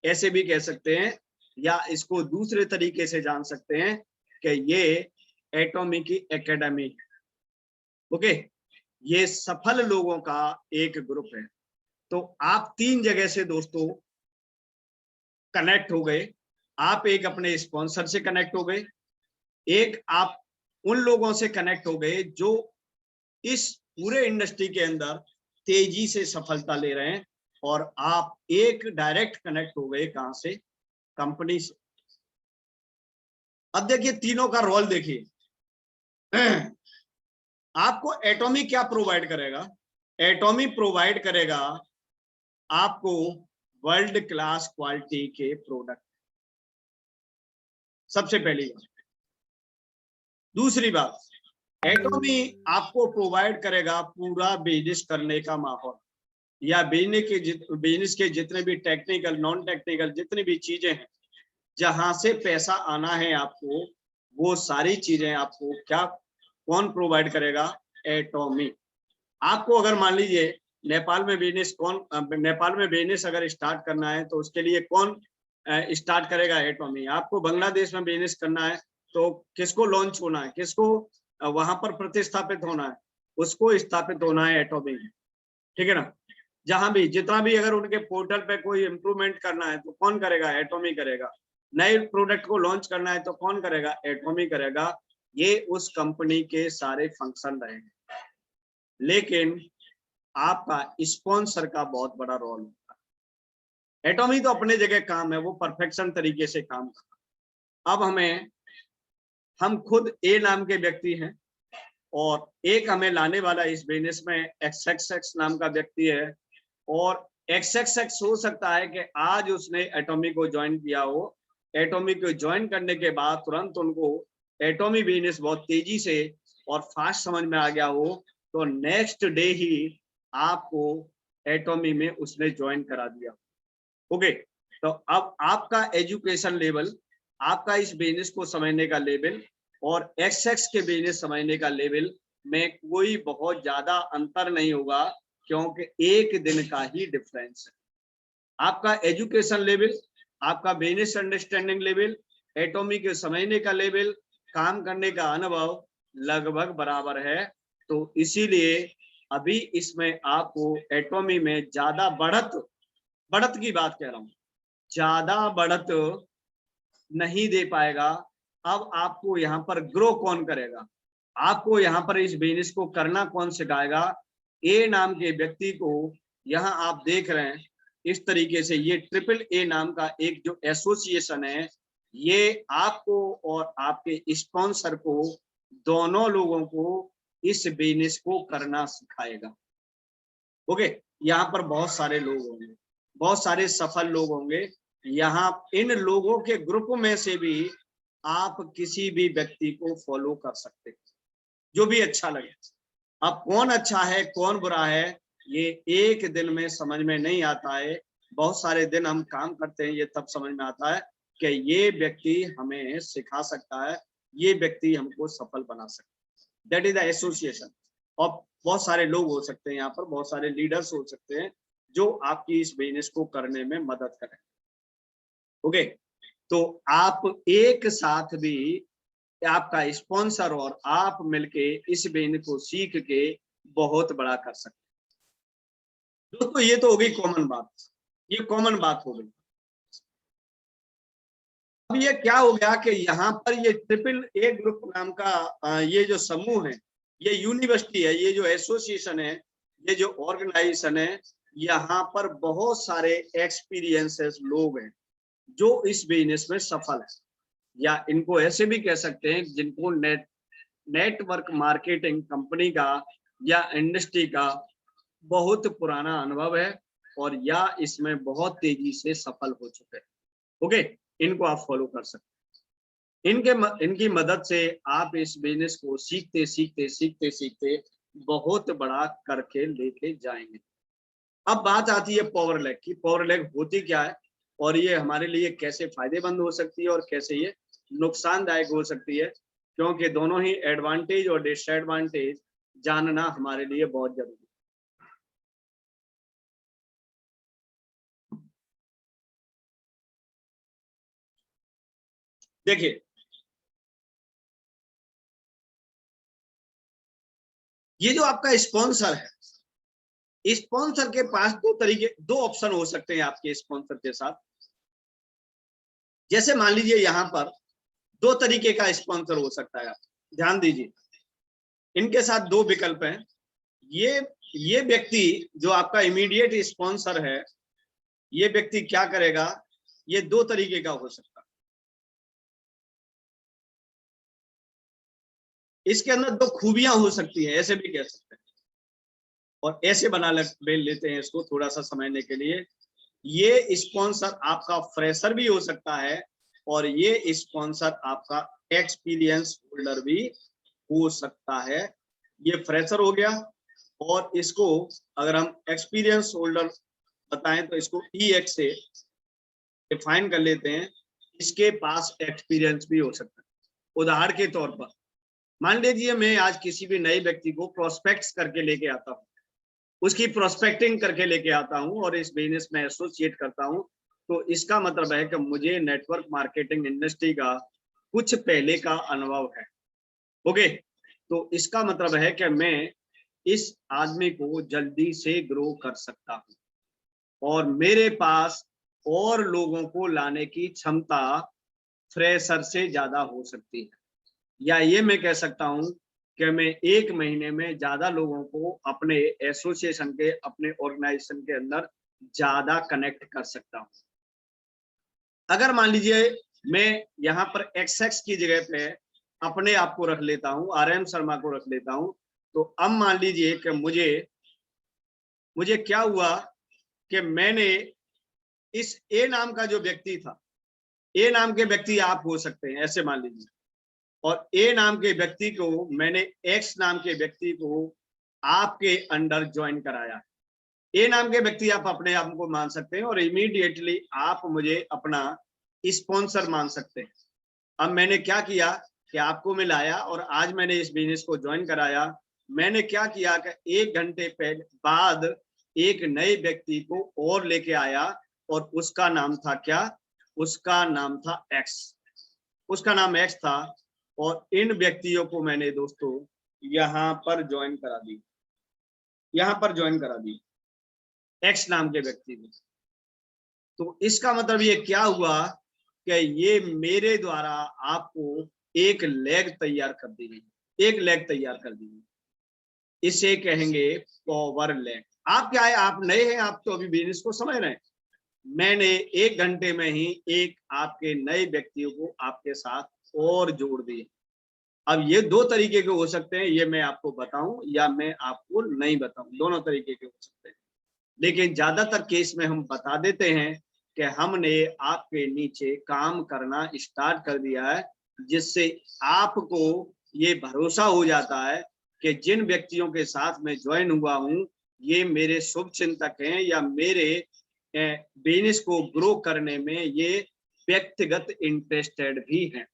ऐसे भी कह सकते हैं। या इसको दूसरे तरीके से जान सकते हैं कि ये एटॉमी की एकेडमी है। ओके, ये सफल लोगों का एक ग्रुप है। तो आप तीन जगह से दोस्तों कनेक्ट हो गए। आप एक अपने स्पॉन्सर से कनेक्ट हो गए, एक आप उन लोगों से कनेक्ट हो गए जो इस पूरे इंडस्ट्री के अंदर तेजी से सफलता ले रहे हैं, और आप एक डायरेक्ट कनेक्ट हो गए कहां से? कंपनी से। अब देखिए तीनों का रोल देखिए। आपको एटॉमी क्या प्रोवाइड करेगा? एटॉमी प्रोवाइड करेगा आपको वर्ल्ड क्लास क्वालिटी के प्रोडक्ट। सबसे पहली बात, दूसरी बात, एटॉमी आपको प्रोवाइड करेगा पूरा बिजनेस करने का माहौल, या बिजनेस के जितने भी टेक्निकल नॉन टेक्निकल जितनी भी चीजें हैं, जहां से पैसा आना है आपको, वो सारी चीजें आपको क्या कौन प्रोवाइड करेगा? एटॉमी। आपको अगर मान लीजिए नेपाल में बिजनेस अगर स्टार्ट करना है तो उसके लिए कौन स्टार्ट करेगा? एटॉमी। आपको बांग्लादेश में बिजनेस करना है तो किसको लॉन्च होना है, किसको वहां पर प्रतिस्थापित होना है? उसको स्थापित होना है एटॉमी में, ठीक है ना। जहां भी जितना भी अगर उनके पोर्टल पे कोई इम्प्रूवमेंट करना है तो कौन करेगा? एटॉमी करेगा। नए प्रोडक्ट को लॉन्च करना है तो कौन करेगा? एटॉमी करेगा। ये उस कंपनी के सारे फंक्शन रहेंगे, लेकिन आपका स्पॉन्सर का बहुत बड़ा रोल होता है। एटॉमी तो अपने जगह काम है, वो परफेक्शन तरीके से काम करता है। अब हम खुद ए नाम के व्यक्ति हैं और एक हमें लाने वाला इस बिजनेस में XXX नाम का व्यक्ति है, और XXX हो सकता है कि आज उसने एटॉमी को ज्वाइन किया हो। एटॉमी को ज्वाइन करने के बाद तुरंत उनको एटॉमी बिजनेस बहुत तेजी से और फास्ट समझ में आ गया हो, तो नेक्स्ट डे ही आपको एटॉमी में उसने ज्वाइन करा दिया। ओके, तो अब आपका एजुकेशन लेवल, आपका इस बिजनेस को समझने का लेवल और XX के बिजनेस समझने का लेवल में कोई बहुत ज्यादा अंतर नहीं होगा, क्योंकि एक दिन का ही डिफरेंस है। आपका एजुकेशन लेवल, आपका बिजनेस अंडरस्टैंडिंग लेवल, एटॉमी के समझने का लेवल, काम करने का अनुभव लगभग बराबर है। तो इसीलिए अभी इसमें आपको एटॉमी में ज्यादा बढ़त की बात कह रहा हूं, ज्यादा बढ़त नहीं दे पाएगा। अब आपको यहाँ पर ग्रो कौन करेगा? आपको यहाँ पर इस बिजनेस को करना कौन सिखाएगा? ए नाम के व्यक्ति को यहाँ आप देख रहे हैं इस तरीके से, ये AAA नाम का एक जो एसोसिएशन है, ये आपको और आपके स्पॉन्सर को, दोनों लोगों को इस बिजनेस को करना सिखाएगा। ओके, यहाँ पर बहुत सारे लोग होंगे, बहुत सारे सफल लोग होंगे। यहाँ इन लोगों के ग्रुप में से भी आप किसी भी व्यक्ति को फॉलो कर सकते हैं, जो भी अच्छा लगे। अब कौन अच्छा है कौन बुरा है, ये एक दिन में समझ में नहीं आता है। बहुत सारे दिन हम काम करते हैं, ये तब समझ में आता है कि ये व्यक्ति हमें सिखा सकता है, ये व्यक्ति हमको सफल बना सकता है। That is the association. और बहुत सारे लोग हो सकते हैं यहाँ पर, बहुत सारे लीडर्स हो सकते हैं जो आपकी इस बिजनेस को करने में मदद करें। ओके, तो आप एक साथ भी, आपका स्पॉन्सर और आप मिलके इस बिजनेस को सीख के बहुत बड़ा कर सकते हैं। दोस्तों, ये तो हो गई कॉमन बात, ये कॉमन बात हो गई। अब ये क्या हो गया कि यहाँ पर ये AAA ग्रुप नाम का ये जो समूह है, ये यूनिवर्सिटी है, ये जो एसोसिएशन है, ये जो ऑर्गेनाइजेशन है, यहाँ पर बहुत सारे एक्सपीरियंसेस लोग हैं जो इस बिजनेस में सफल है, या इनको ऐसे भी कह सकते हैं जिनको नेटवर्क मार्केटिंग कंपनी का या इंडस्ट्री का बहुत पुराना अनुभव है, और या इसमें बहुत तेजी से सफल हो चुके हैं। ओके, इनको आप फॉलो कर सकते हैं। इनकी मदद से आप इस बिजनेस को सीखते सीखते सीखते सीखते बहुत बड़ा करके लेके जाएंगे। अब बात आती है पावर लैग की। पावर लैग होती क्या है और ये हमारे लिए कैसे फायदेमंद हो सकती है और कैसे ये नुकसानदायक हो सकती है, क्योंकि दोनों ही एडवांटेज और डिसएडवांटेज जानना हमारे लिए बहुत जरूरी है। देखिए, ये जो आपका स्पॉन्सर है, स्पॉन्सर के पास दो ऑप्शन हो सकते हैं आपके स्पॉन्सर के साथ। जैसे मान लीजिए यहाँ पर दो तरीके का स्पॉन्सर हो सकता है। आप ध्यान दीजिए, इनके साथ दो विकल्प हैं। ये व्यक्ति जो आपका इमीडिएट स्पॉन्सर है, ये व्यक्ति क्या करेगा, ये दो तरीके का हो सकता है। इसके अंदर दो खूबियां हो सकती हैं, ऐसे भी कह सकते हैं, और ऐसे बना लेते हैं इसको थोड़ा सा समझने के लिए। ये स्पॉन्सर आपका फ्रेशर भी हो सकता है और ये स्पॉन्सर आपका एक्सपीरियंस होल्डर भी हो सकता है। ये फ्रेशर हो गया, और इसको अगर हम एक्सपीरियंस होल्डर बताएं तो इसको EX से डिफाइन कर लेते हैं। इसके पास एक्सपीरियंस भी हो सकता है। उदाहरण के तौर पर मान लीजिए मैं आज किसी भी नए व्यक्ति को प्रोस्पेक्ट्स करके लेके आता हूँ, उसकी प्रोस्पेक्टिंग करके लेके आता हूँ और इस बिजनेस में एसोसिएट करता हूँ, तो इसका मतलब है कि मुझे नेटवर्क मार्केटिंग इंडस्ट्री का कुछ पहले का अनुभव है। ओके, तो इसका मतलब है कि मैं इस आदमी को जल्दी से ग्रो कर सकता हूँ और मेरे पास और लोगों को लाने की क्षमता फ्रेशर से ज्यादा हो सकती है। या ये मैं कह सकता हूं कि मैं 1 महीने में ज्यादा लोगों को अपने एसोसिएशन के, अपने ऑर्गेनाइजेशन के अंदर ज्यादा कनेक्ट कर सकता हूं। अगर मान लीजिए मैं यहाँ पर XX की जगह पे अपने आप को रख लेता हूँ, RM शर्मा को रख लेता हूँ, तो अब मान लीजिए कि मुझे क्या हुआ कि मैंने इस A नाम का जो व्यक्ति था, A नाम के व्यक्ति आप हो सकते हैं, ऐसे मान लीजिए, और A नाम के व्यक्ति को मैंने X नाम के व्यक्ति को आपके अंडर ज्वाइन कराया। A नाम के व्यक्ति आप अपने आप को मान सकते हैं और इमीडिएटली आप मुझे अपना स्पॉन्सर मान सकते हैं। अब मैंने क्या किया कि आपको मैं लाया और आज मैंने इस बिजनेस को ज्वाइन कराया। मैंने क्या किया कि 1 घंटे पहले बाद एक नए व्यक्ति को और लेके आया और उसका नाम था क्या? उसका नाम था X। उसका नाम X था और इन व्यक्तियों को मैंने दोस्तों यहाँ पर ज्वाइन करा दी, यहाँ पर ज्वाइन करा दी X नाम के व्यक्ति को। तो इसका मतलब ये क्या हुआ कि ये मेरे द्वारा आपको एक लेग तैयार कर दी गई, एक लेग तैयार कर दी गई। इसे कहेंगे पावर लेग। आप क्या है, आप नए हैं, आप तो अभी बिजनेस को समझ रहे हैं। मैंने 1 घंटे में ही एक आपके नए व्यक्तियों को आपके साथ और जोड़ दिए। अब ये 2 तरीके के हो सकते हैं, ये मैं आपको बताऊं या मैं आपको नहीं बताऊं, दोनों तरीके के हो सकते हैं। लेकिन ज्यादातर केस में हम बता देते हैं कि हमने आपके नीचे काम करना स्टार्ट कर दिया है, जिससे आपको ये भरोसा हो जाता है कि जिन व्यक्तियों के साथ मैं ज्वाइन हुआ हूं ये मेरे शुभ चिंतक हैं या मेरे बिजनेस को ग्रो करने में ये व्यक्तिगत इंटरेस्टेड भी हैं।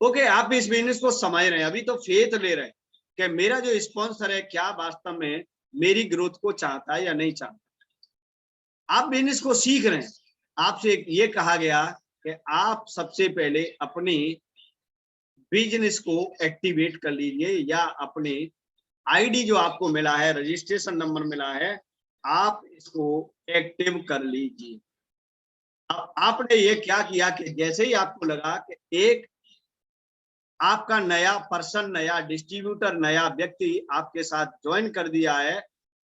ओके, आप इस बिजनेस को समझ रहे हैं, अभी तो फेथ ले रहे हैं कि मेरा जो स्पॉन्सर है क्या वास्तव में मेरी ग्रोथ को चाहता है या नहीं चाहता। आप बिजनेस को सीख रहे हैं। आपसे ये कहा गया कि आप सबसे पहले अपनी बिजनेस को एक्टिवेट कर लीजिए या अपने आईडी जो आपको मिला है, रजिस्ट्रेशन नंबर मिला है, आप इसको एक्टिव कर लीजिए। अब आपने ये क्या किया कि जैसे ही आपको लगा कि एक आपका नया पर्सन, नया डिस्ट्रीब्यूटर, नया व्यक्ति आपके साथ ज्वाइन कर दिया है,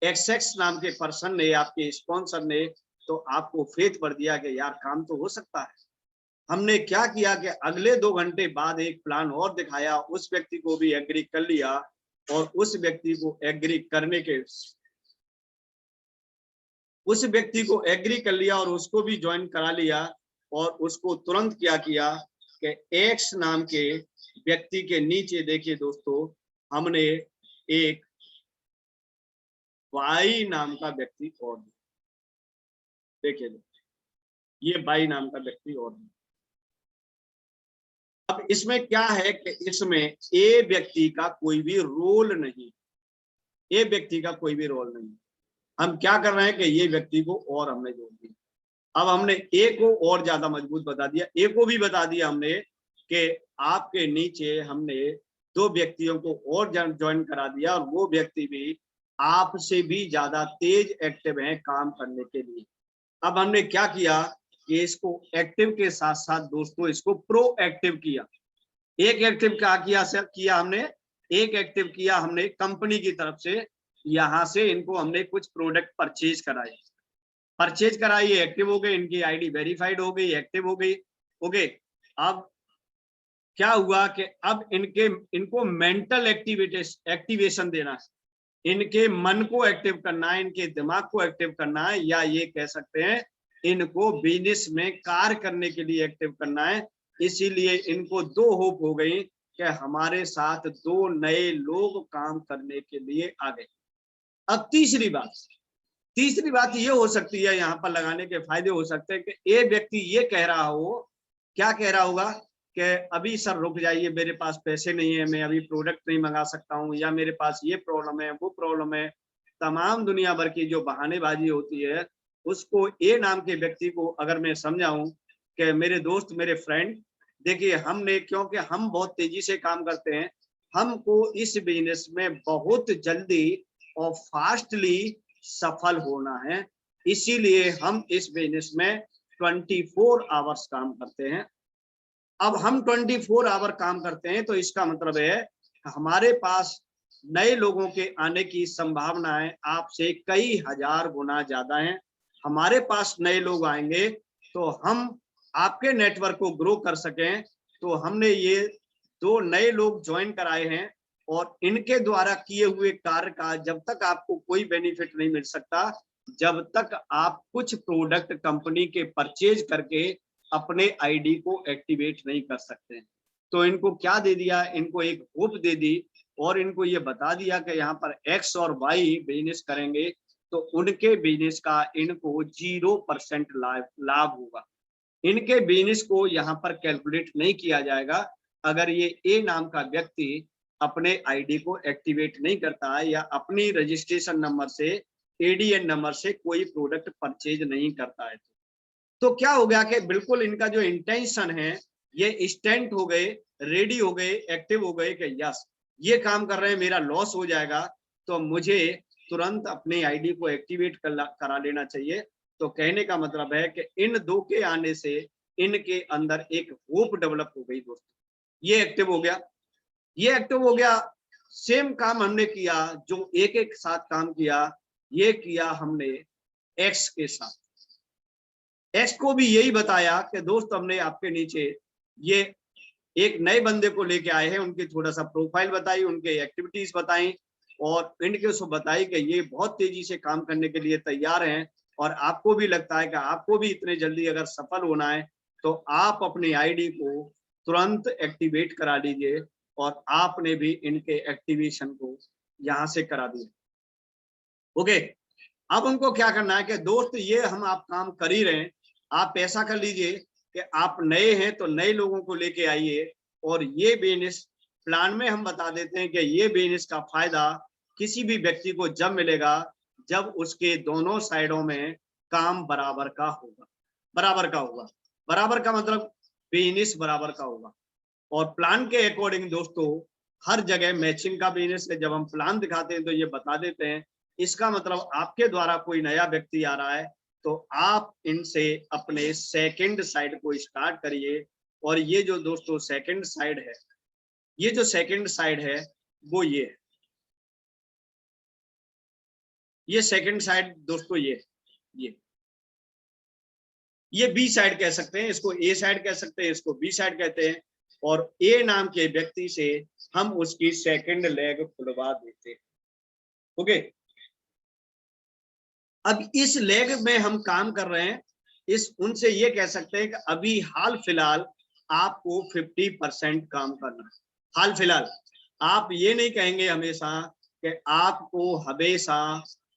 XX नाम के पर्सन ने, आपके स्पॉन्सर ने, तो आपको फेथ भर दिया कि यार काम तो हो सकता है। हमने क्या किया कि अगले 2 घंटे बाद एक प्लान और दिखाया, उस व्यक्ति को भी एग्री कर लिया और उस व्यक्ति को एग्री कर लिया और उसको भी ज्वाइन करा लिया और उसको तुरंत क्या किया कि X नाम के व्यक्ति के नीचे देखिए दोस्तों, हमने एक Y नाम का व्यक्ति और देखिए, ये Y नाम का व्यक्ति और। अब इसमें क्या है कि इसमें ए व्यक्ति का कोई भी रोल नहीं, ए व्यक्ति का कोई भी रोल नहीं। हम क्या कर रहे हैं कि ये व्यक्ति को और हमने जोड़ दिया। अब हमने ए को और ज्यादा मजबूत बता दिया, ए को भी बता दिया हमने कि आपके नीचे हमने 2 व्यक्तियों को और ज्वाइन करा दिया और वो व्यक्ति भी आपसे भी ज्यादा तेज एक्टिव हैं काम करने के लिए। अब हमने क्या किया कि इसको एक्टिव के साथ साथ दोस्तों इसको प्रोएक्टिव किया। एक एक्टिव क्या किया सर, किया हमने एक एक्टिव किया हमने कंपनी की तरफ से, यहाँ से इनको हमने कुछ प्रोडक्ट परचेज कराई, एक्टिव हो गए, इनकी आईडी वेरीफाइड हो गई, एक्टिव हो गई। ओके, अब क्या हुआ कि अब इनको मेंटल एक्टिवेशन देना है, इनके मन को एक्टिव करना है, इनके दिमाग को एक्टिव करना है, या ये कह सकते हैं इनको बिजनेस में कार्य करने के लिए एक्टिव करना है। इसीलिए इनको 2 होप हो गई कि हमारे साथ 2 नए लोग काम करने के लिए आ गए। अब तीसरी बात ये हो सकती है, यहाँ पर लगाने के फायदे हो सकते हैं कि ये व्यक्ति ये कह रहा हो, क्या कह रहा होगा कि अभी सर रुक जाइए, मेरे पास पैसे नहीं है, मैं अभी प्रोडक्ट नहीं मंगा सकता हूँ, या मेरे पास ये प्रॉब्लम है, वो प्रॉब्लम है। तमाम दुनिया भर की जो बहानेबाजी होती है, उसको ए नाम के व्यक्ति को अगर मैं समझाऊं कि मेरे दोस्त, मेरे फ्रेंड, देखिए हमने, क्योंकि हम बहुत तेजी से काम करते हैं, हमको इस बिजनेस में बहुत जल्दी और फास्टली सफल होना है, इसीलिए हम इस बिजनेस में 24 आवर्स काम करते हैं। अब हम 24 आवर काम करते हैं तो इसका मतलब है हमारे पास नए लोगों के आने की संभावनाएं आपसे कई हजार गुना ज्यादा हैं। हमारे पास नए लोग आएंगे तो हम आपके नेटवर्क को ग्रो कर सकें, तो हमने ये 2 नए लोग ज्वाइन कराए हैं, और इनके द्वारा किए हुए कार्य का जब तक आपको कोई बेनिफिट नहीं मिल सकता, जब तक आप कुछ प्रोडक्ट कंपनी के परचेज करके अपने आईडी को एक्टिवेट नहीं कर सकते। तो इनको क्या दे दिया, इनको एक होप दे दी, और इनको ये बता दिया कि यहाँ पर X और Y बिजनेस करेंगे तो उनके बिजनेस का इनको 0% लाभ होगा। इनके बिजनेस को यहाँ पर कैलकुलेट नहीं किया जाएगा अगर ये ए नाम का व्यक्ति अपने आईडी को एक्टिवेट नहीं करता है, या अपनी रजिस्ट्रेशन नंबर से, एडीएन नंबर से कोई प्रोडक्ट परचेज नहीं करता है। तो क्या हो गया कि बिल्कुल इनका जो इंटेंशन है, ये स्टैंड हो गए, रेडी हो गए, एक्टिव हो गए कि यस ये काम कर रहे हैं, मेरा लॉस हो जाएगा तो मुझे तुरंत अपने आईडी को एक्टिवेट करा लेना चाहिए। तो कहने का मतलब है कि इन 2 के आने से इनके अंदर एक होप डेवलप हो गई दोस्तों, ये एक्टिव हो गया, ये एक्टिव हो गया। सेम काम हमने किया, जो एक साथ काम किया, ये किया हमने एक्स के साथ। एक्स को भी यही बताया कि दोस्त हमने आपके नीचे ये एक नए बंदे को लेके आए हैं, उनकी थोड़ा सा प्रोफाइल बताई, उनके एक्टिविटीज बताई, और इनके उसको बताई कि ये बहुत तेजी से काम करने के लिए तैयार हैं, और आपको भी लगता है कि आपको भी इतने जल्दी अगर सफल होना है तो आप अपनी आईडी को तुरंत एक्टिवेट करा लीजिए, और आपने भी इनके एक्टिवेशन को यहाँ से करा दिया। ओके, अब उनको क्या करना है कि दोस्त ये हम आप काम कर ही रहे हैं, आप ऐसा कर लीजिए कि आप नए हैं तो नए लोगों को लेके आइए, और ये बिजनेस प्लान में हम बता देते हैं कि ये बिजनेस का फायदा किसी भी व्यक्ति को जब मिलेगा जब उसके दोनों साइडों में काम बराबर का होगा। बराबर का मतलब बिजनेस बराबर का होगा, और प्लान के अकॉर्डिंग दोस्तों हर जगह मैचिंग का बिजनेस है। जब हम प्लान दिखाते हैं तो ये बता देते हैं, इसका मतलब आपके द्वारा कोई नया व्यक्ति आ रहा है तो आप इनसे अपने सेकंड साइड को स्टार्ट करिए। और ये जो दोस्तों सेकंड साइड है, ये जो सेकंड साइड है वो ये है, ये सेकंड साइड दोस्तों ये बी साइड कह सकते हैं, इसको ए साइड कह सकते हैं, इसको बी साइड कहते हैं। और ए नाम के व्यक्ति से हम उसकी सेकंड लेग खुलवा देते हैं। ओके, अब इस लेग में हम काम कर रहे हैं, इस उनसे ये कह सकते हैं कि अभी हाल फिलहाल आपको 50% काम करना है। हाल फिलहाल आप ये नहीं कहेंगे हमेशा कि आपको हमेशा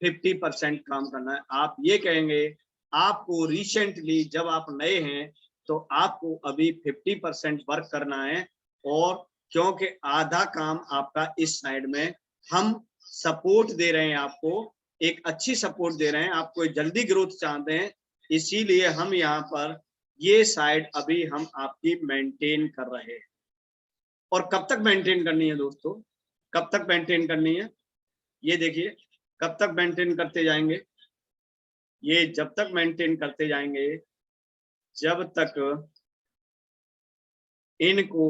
50% काम करना है, आप ये कहेंगे आपको रिसेंटली जब आप नए हैं तो आपको अभी 50% वर्क करना है। और क्योंकि आधा काम आपका इस साइड में हम सपोर्ट दे रहे हैं, आपको एक अच्छी सपोर्ट दे रहे हैं, आपको जल्दी ग्रोथ चाहते हैं, इसीलिए हम यहाँ पर ये साइड अभी हम आपकी मेंटेन कर रहे हैं। और कब तक मेंटेन करनी है दोस्तों, कब तक मेंटेन करनी है, ये देखिए कब तक मेंटेन करते जाएंगे, ये जब तक मेंटेन करते जाएंगे जब तक इनको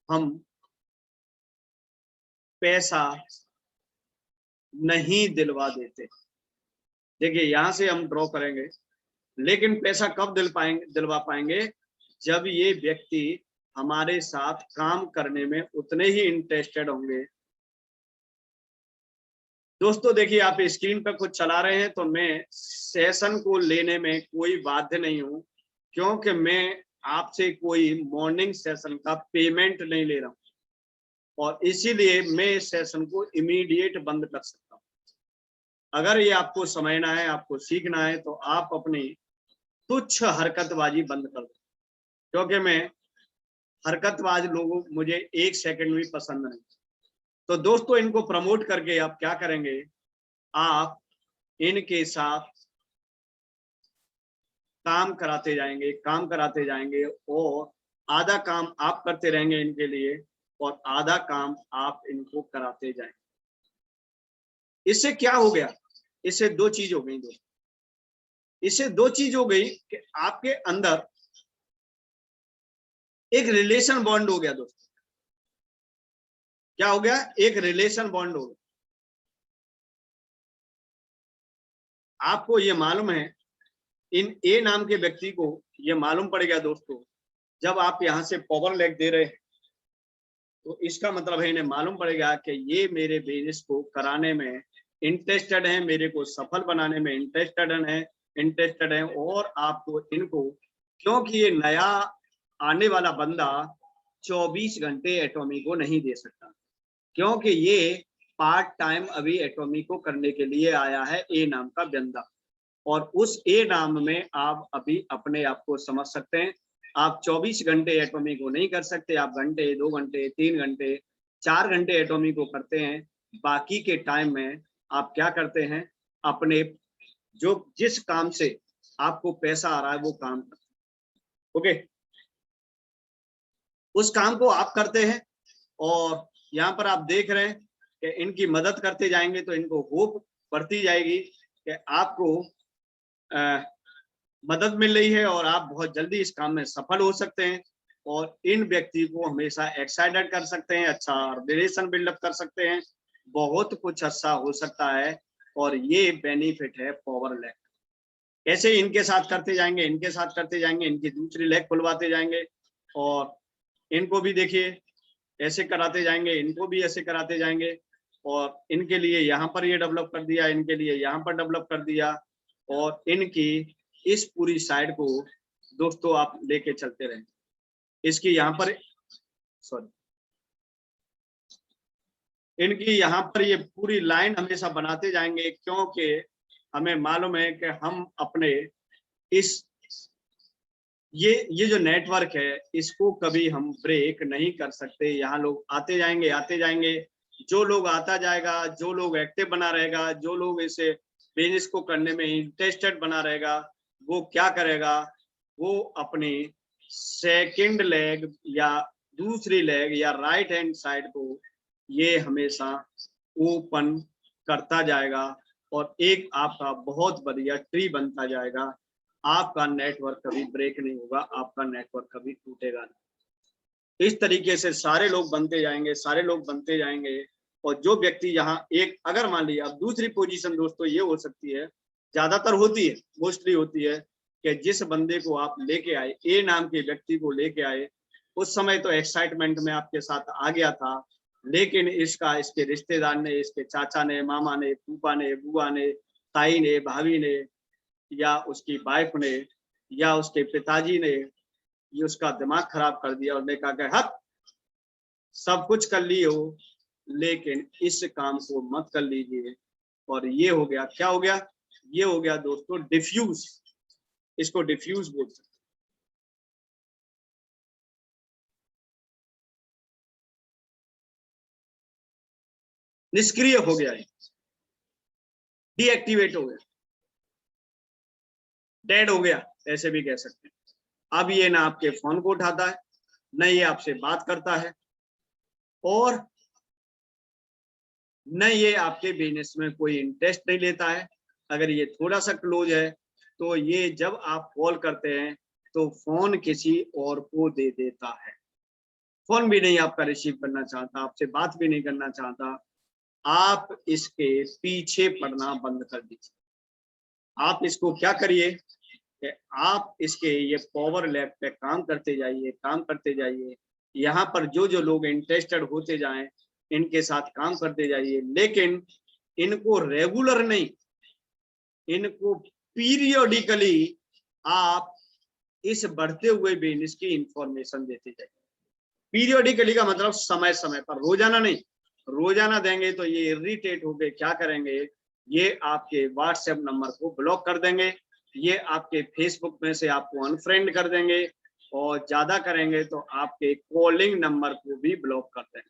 हम पैसा नहीं दिलवा देते। देखिए यहां से हम ड्रॉ करेंगे, लेकिन पैसा कब दिलवा पाएंगे, जब ये व्यक्ति हमारे साथ काम करने में उतने ही इंटरेस्टेड होंगे। दोस्तों देखिए आप स्क्रीन पर कुछ चला रहे हैं तो मैं सेशन को लेने में कोई बाध्य नहीं हूं, क्योंकि मैं आपसे कोई मॉर्निंग सेशन का पेमेंट नहीं ले रहा हूं, और इसीलिए मैं इस सेशन को इमीडिएट बंद कर सकता हूं। अगर ये आपको समझना है, आपको सीखना है, तो आप अपनी तुच्छ हरकतबाजी बंद कर दो, क्योंकि मैं हरकतबाज लोगों मुझे 1 सेकंड भी पसंद नहीं। तो दोस्तों, इनको प्रमोट करके आप क्या करेंगे, आप इनके साथ काम कराते जाएंगे, और आधा काम आप करते रहेंगे इनके लिए, और आधा काम आप इनको कराते जाएंगे। इससे क्या हो गया, इससे 2 चीज हो गई दोस्तों। इससे 2 चीज हो गई कि आपके अंदर एक रिलेशन बॉन्ड हो गया दोस्तों। क्या हो गया, एक रिलेशन बॉन्ड हो गया। आपको ये मालूम है, इन ए नाम के व्यक्ति को ये मालूम पड़ गया दोस्तों, जब आप यहां से पावर लेग दे रहे हैं, तो इसका मतलब है इन्हें मालूम पड़ेगा कि ये मेरे बिजनेस को कराने में इंटरेस्टेड है, मेरे को सफल बनाने में इंटरेस्टेड है। और आपको इनको, क्योंकि ये नया आने वाला बंदा 24 घंटे एटॉमी को नहीं दे सकता, क्योंकि ये पार्ट टाइम अभी एटॉमी को करने के लिए आया है, ए नाम का बंदा। और उस ए नाम में आप अभी अपने आप को समझ सकते हैं, आप 24 घंटे एटॉमी को नहीं कर सकते, आप घंटे, 2 घंटे, 3 घंटे, 4 घंटे एटॉमी को करते हैं। बाकी के टाइम में आप क्या करते हैं, अपने जो जिस काम से आपको पैसा आ रहा है वो काम करते हैं। ओके, उस काम को आप करते हैं, और यहाँ पर आप देख रहे हैं कि इनकी मदद करते जाएंगे तो इनको होप बढ़ती जाएगी कि आपको मदद मिल रही है, और आप बहुत जल्दी इस काम में सफल हो सकते हैं, और इन व्यक्ति को हमेशा एक्साइटेड कर सकते हैं, अच्छा रिलेशन बिल्डअप कर सकते हैं, बहुत कुछ अच्छा हो सकता है। और ये बेनिफिट है पावर लेग। ऐसे इनके साथ करते जाएंगे, इनकी दूसरी लेग खुलवाते जाएंगे, और इनको भी देखिए ऐसे कराते जाएंगे, इनको भी ऐसे कराते जाएंगे, और इनके लिए यहाँ पर ये डेवलप कर दिया, इनके लिए यहाँ पर डेवलप कर दिया, और इनकी इस पूरी साइड को दोस्तों आप लेके चलते रहें। इसकी यहाँ पर इनकी यहाँ पर ये पूरी लाइन हमेशा बनाते जाएंगे, क्योंकि हमें मालूम है कि हम अपने इस ये जो नेटवर्क है, इसको कभी हम ब्रेक नहीं कर सकते। यहाँ लोग आते जाएंगे, जो लोग आता जाएगा, जो लोग एक्टिव बना रहेगा, जो लोग इसे बिजनेस को करने में इंटरेस्टेड बना रहेगा, वो क्या करेगा, वो अपनी सेकंड लेग या दूसरी लेग या राइट हैंड साइड को ये हमेशा ओपन करता जाएगा, और एक आपका बहुत बढ़िया ट्री बनता जाएगा। आपका नेटवर्क कभी ब्रेक नहीं होगा, आपका नेटवर्क कभी टूटेगा नहीं। इस तरीके से सारे लोग बनते जाएंगे, और जो व्यक्ति यहाँ एक, अगर मान लिया, अब दूसरी पोजीशन दोस्तों ये हो सकती है, ज्यादातर होती है, मोस्टली होती है, कि जिस बंदे को आप लेके आए, ए नाम के व्यक्ति को लेके आए, उस समय तो एक्साइटमेंट में आपके साथ आ गया था, लेकिन इसके रिश्तेदार ने, इसके चाचा ने, मामा ने, फूफा ने, बुआ ने, ताई ने, भाभी ने, या उसकी वाइफ ने, या उसके पिताजी ने ये उसका दिमाग खराब कर दिया, और ने कहा कि हट, सब कुछ कर लिए हो, लेकिन इस काम को मत कर लीजिए। और ये हो गया, क्या हो गया, ये हो गया दोस्तों डिफ्यूज। इसको डिफ्यूज बोल सकते हैं। निष्क्रिय हो गया है, डीएक्टिवेट हो गया, डेड हो गया, ऐसे भी कह सकते हैं। अब ये ना आपके फोन को उठाता है, न ये आपसे बात करता है, और न ये आपके बिजनेस में कोई इंटरेस्ट नहीं लेता है। अगर ये थोड़ा सा क्लोज है, तो ये जब आप कॉल करते हैं तो फोन किसी और को दे देता है, फोन भी नहीं आपका रिसीव करना चाहता, आपसे बात भी नहीं करना चाहता। आप इसके पीछे पड़ना बंद कर दीजिए। आप इसको क्या करिए कि आप इसके ये पावर लैब पे काम करते जाइए, यहाँ पर जो जो लोग इंटरेस्टेड होते जाएं, इनके साथ काम करते जाइए, लेकिन इनको रेगुलर नहीं, इनको पीरियोडिकली आप इस बढ़ते हुए बिजनेस की इंफॉर्मेशन देती जाएगी। पीरियोडिकली का मतलब समय समय पर, रोजाना नहीं। रोजाना देंगे तो ये इरिटेट होके क्या करेंगे, ये आपके व्हाट्सएप नंबर को ब्लॉक कर देंगे, ये आपके फेसबुक में से आपको अनफ्रेंड कर देंगे, और ज्यादा करेंगे तो आपके कॉलिंग नंबर को भी ब्लॉक कर देंगे,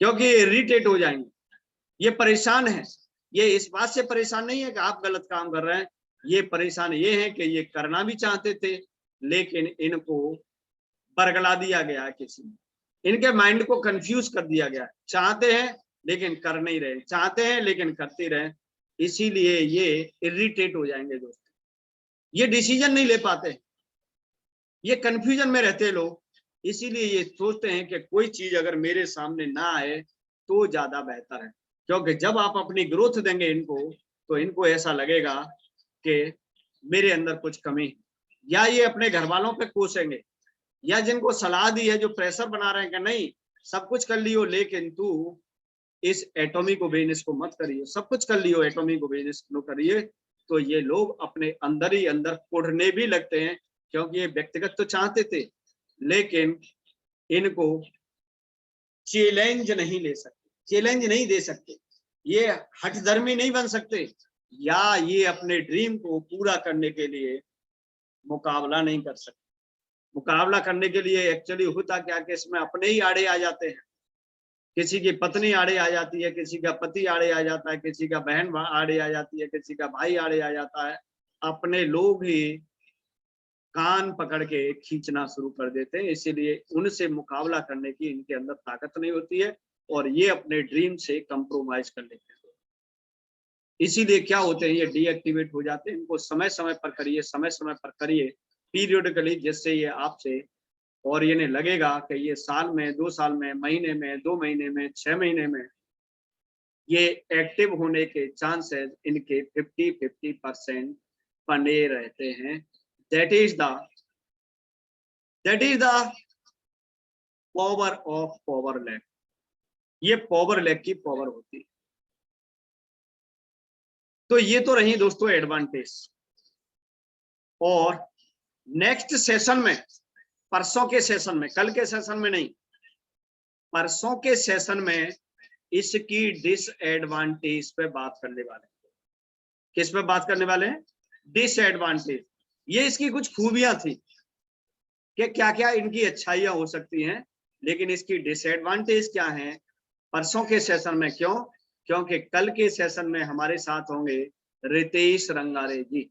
क्योंकि इरिटेट हो जाएंगे। ये परेशान है, ये इस बात से परेशान नहीं है कि आप गलत काम कर रहे हैं, ये परेशान ये है कि ये करना भी चाहते थे लेकिन इनको बरगला दिया गया है किसी ने, इनके माइंड को कंफ्यूज कर दिया गया है। चाहते हैं लेकिन कर नहीं रहे, चाहते हैं लेकिन करते रहे, इसीलिए ये इरिटेट हो जाएंगे दोस्तों। ये डिसीजन नहीं ले पाते, ये कंफ्यूजन में रहते लोग, इसीलिए ये सोचते हैं कि कोई चीज अगर मेरे सामने ना आए तो ज्यादा बेहतर है, क्योंकि जब आप अपनी ग्रोथ देंगे इनको तो इनको ऐसा लगेगा कि मेरे अंदर कुछ कमी है, या ये अपने घर वालों पे कोसेंगे, या जिनको सलाह दी है जो प्रेशर बना रहे हैं कि नहीं सब कुछ कर लियो लेकिन तू इस एटॉमिक बिजनेस को मत करिए, सब कुछ कर लियो एटॉमिक बिजनेस को करिए, तो ये लोग अपने अंदर ही अंदर कुढ़ने भी लगते हैं, क्योंकि ये व्यक्तिगत तो चाहते थे लेकिन इनको चैलेंज नहीं ले सकते, चैलेंज नहीं दे सकते, ये हठधर्मी नहीं बन सकते, या ये अपने ड्रीम को पूरा करने के लिए मुकाबला नहीं कर सकते। मुकाबला करने के लिए एक्चुअली होता क्या कि इसमें अपने ही आड़े आ जाते हैं, किसी की पत्नी आड़े आ जाती है, किसी का पति आड़े आ जाता है, किसी का बहन आड़े आ जाती है, किसी का भाई आड़े आ जाता है, अपने लोग ही कान पकड़ के खींचना शुरू कर देते हैं, इसीलिए उनसे मुकाबला करने की इनके अंदर ताकत नहीं होती है और ये अपने ड्रीम से कंप्रोमाइज कर लेते हैं। इसीलिए क्या होते हैं, ये डीएक्टिवेट हो जाते हैं। इनको समय समय पर करिए, समय समय पर करिए पीरियडिकली, जिससे ये आपसे और ये लगेगा कि ये साल में, 2 साल में, महीने में, 2 महीने में, 6 महीने में ये एक्टिव होने के चांसेस इनके 50-50% बने रहते हैं। That is the power of power lack. ये पावर लैक की पावर होती है। तो ये तो रही दोस्तों एडवांटेज। और नेक्स्ट सेशन में, परसों के सेशन में, कल के सेशन में नहीं, परसों के सेशन में इसकी डिसएडवांटेज पे बात करने वाले हैं। किस पे बात करने वाले हैं? डिसएडवांटेज। ये इसकी कुछ खूबियां थी कि क्या क्या इनकी अच्छाइयां हो सकती हैं, लेकिन इसकी डिसएडवांटेज क्या है परसों के सेशन में। क्यों? क्योंकि कल के सेशन में हमारे साथ होंगे रितेश रंगारे जी।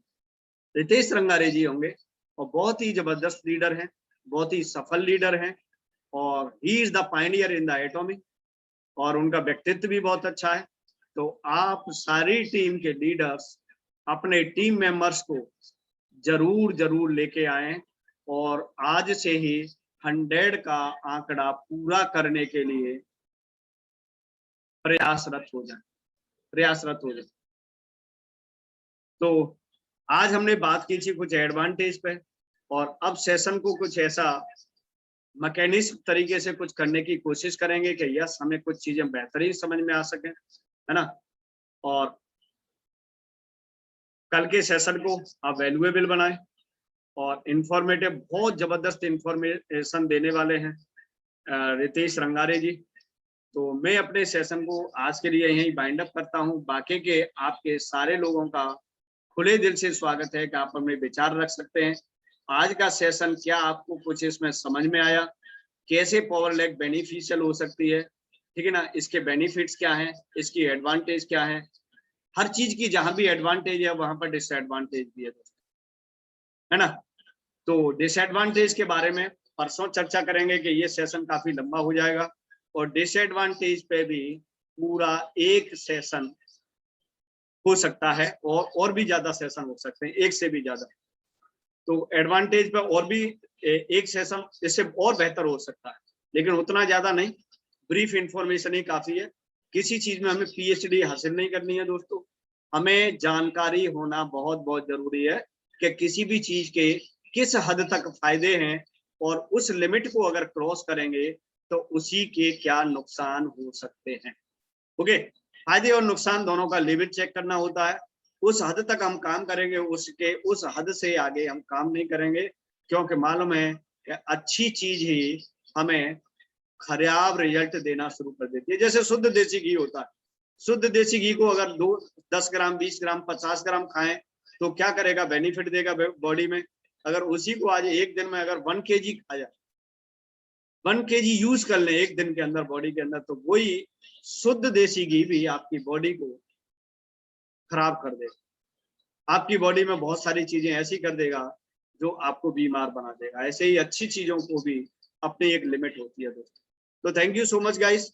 रितेश रंगारे जी होंगे और बहुत ही जबरदस्त लीडर हैं, बहुत ही सफल लीडर हैं, और he is the Pioneer in the atomic, और उनका व्यक्तित्व भी बहुत अच्छा है। तो आप सारी टीम के लीडर्स अपने टीम मेंबर्स को जरूर लेके आए और आज से ही 100 का आंकड़ा पूरा करने के लिए प्रयासरत हो जाए। तो आज हमने बात की थी कुछ एडवांटेज पे, और अब सेशन को कुछ ऐसा मैकेनिज्म तरीके से कुछ करने की कोशिश करेंगे कि यस हमें कुछ चीजें बेहतरीन समझ में आ सके, है ना। और कल के सेशन को आप वैल्यूएबल बनाएं और इंफॉर्मेटिव, बहुत जबरदस्त इंफॉर्मेशन देने वाले हैं रितेश रंगारे जी। तो मैं अपने सेशन को आज के लिए यहीं बाइंड अप करता हूं। बाकी के आपके सारे लोगों का खुले दिल से स्वागत है कि आप अपने विचार रख सकते हैं। आज का सेशन क्या आपको कुछ इसमें समझ में आया, कैसे पावर लैक बेनिफिशियल हो सकती है, ठीक है ना, इसके बेनिफिट्स क्या हैं, इसकी एडवांटेज क्या है। हर चीज की जहां भी एडवांटेज है वहां पर डिसएडवांटेज भी है दोस्तों, है ना। तो डिसएडवांटेज के बारे में परसों चर्चा करेंगे कि ये सेशन काफी लंबा हो जाएगा, और डिसएडवांटेज पे भी पूरा एक सेशन हो सकता है, और भी ज्यादा सेशन हो सकते हैं, एक से भी ज्यादा। तो एडवांटेज पे और भी एक सेशन इससे और बेहतर हो सकता है, लेकिन उतना ज्यादा नहीं, ब्रीफ इंफॉर्मेशन ही काफी है। किसी चीज में हमें पीएचडी हासिल नहीं करनी है दोस्तों, हमें जानकारी होना बहुत बहुत जरूरी है कि किसी भी चीज के किस हद तक फायदे हैं, और उस लिमिट को अगर क्रॉस करेंगे तो उसी के क्या नुकसान हो सकते हैं। ओके, फायदे और नुकसान दोनों का लिमिट चेक करना होता है, उस हद तक हम काम करेंगे, उसके उस हद से आगे हम काम नहीं करेंगे, क्योंकि मालूम है कि अच्छी चीज ही हमें खराब रिजल्ट देना शुरू कर देती है। जैसे शुद्ध देसी घी होता है, शुद्ध देसी घी को अगर 10 ग्राम 20 ग्राम 50 ग्राम खाएं तो क्या करेगा, बेनिफिट देगा बॉडी में। अगर उसी को आज एक दिन में अगर 1 kg खा जाए, 1 kg यूज कर ले एक दिन के अंदर बॉडी के अंदर, तो वही शुद्ध देसी घी भी आपकी बॉडी को खराब कर देगा। आपकी बॉडी में बहुत सारी चीजें ऐसी कर देगा जो आपको बीमार बना देगा। ऐसे ही अच्छी चीजों को भी अपनी एक लिमिट होती है दोस्तों। तो thank you so much guys.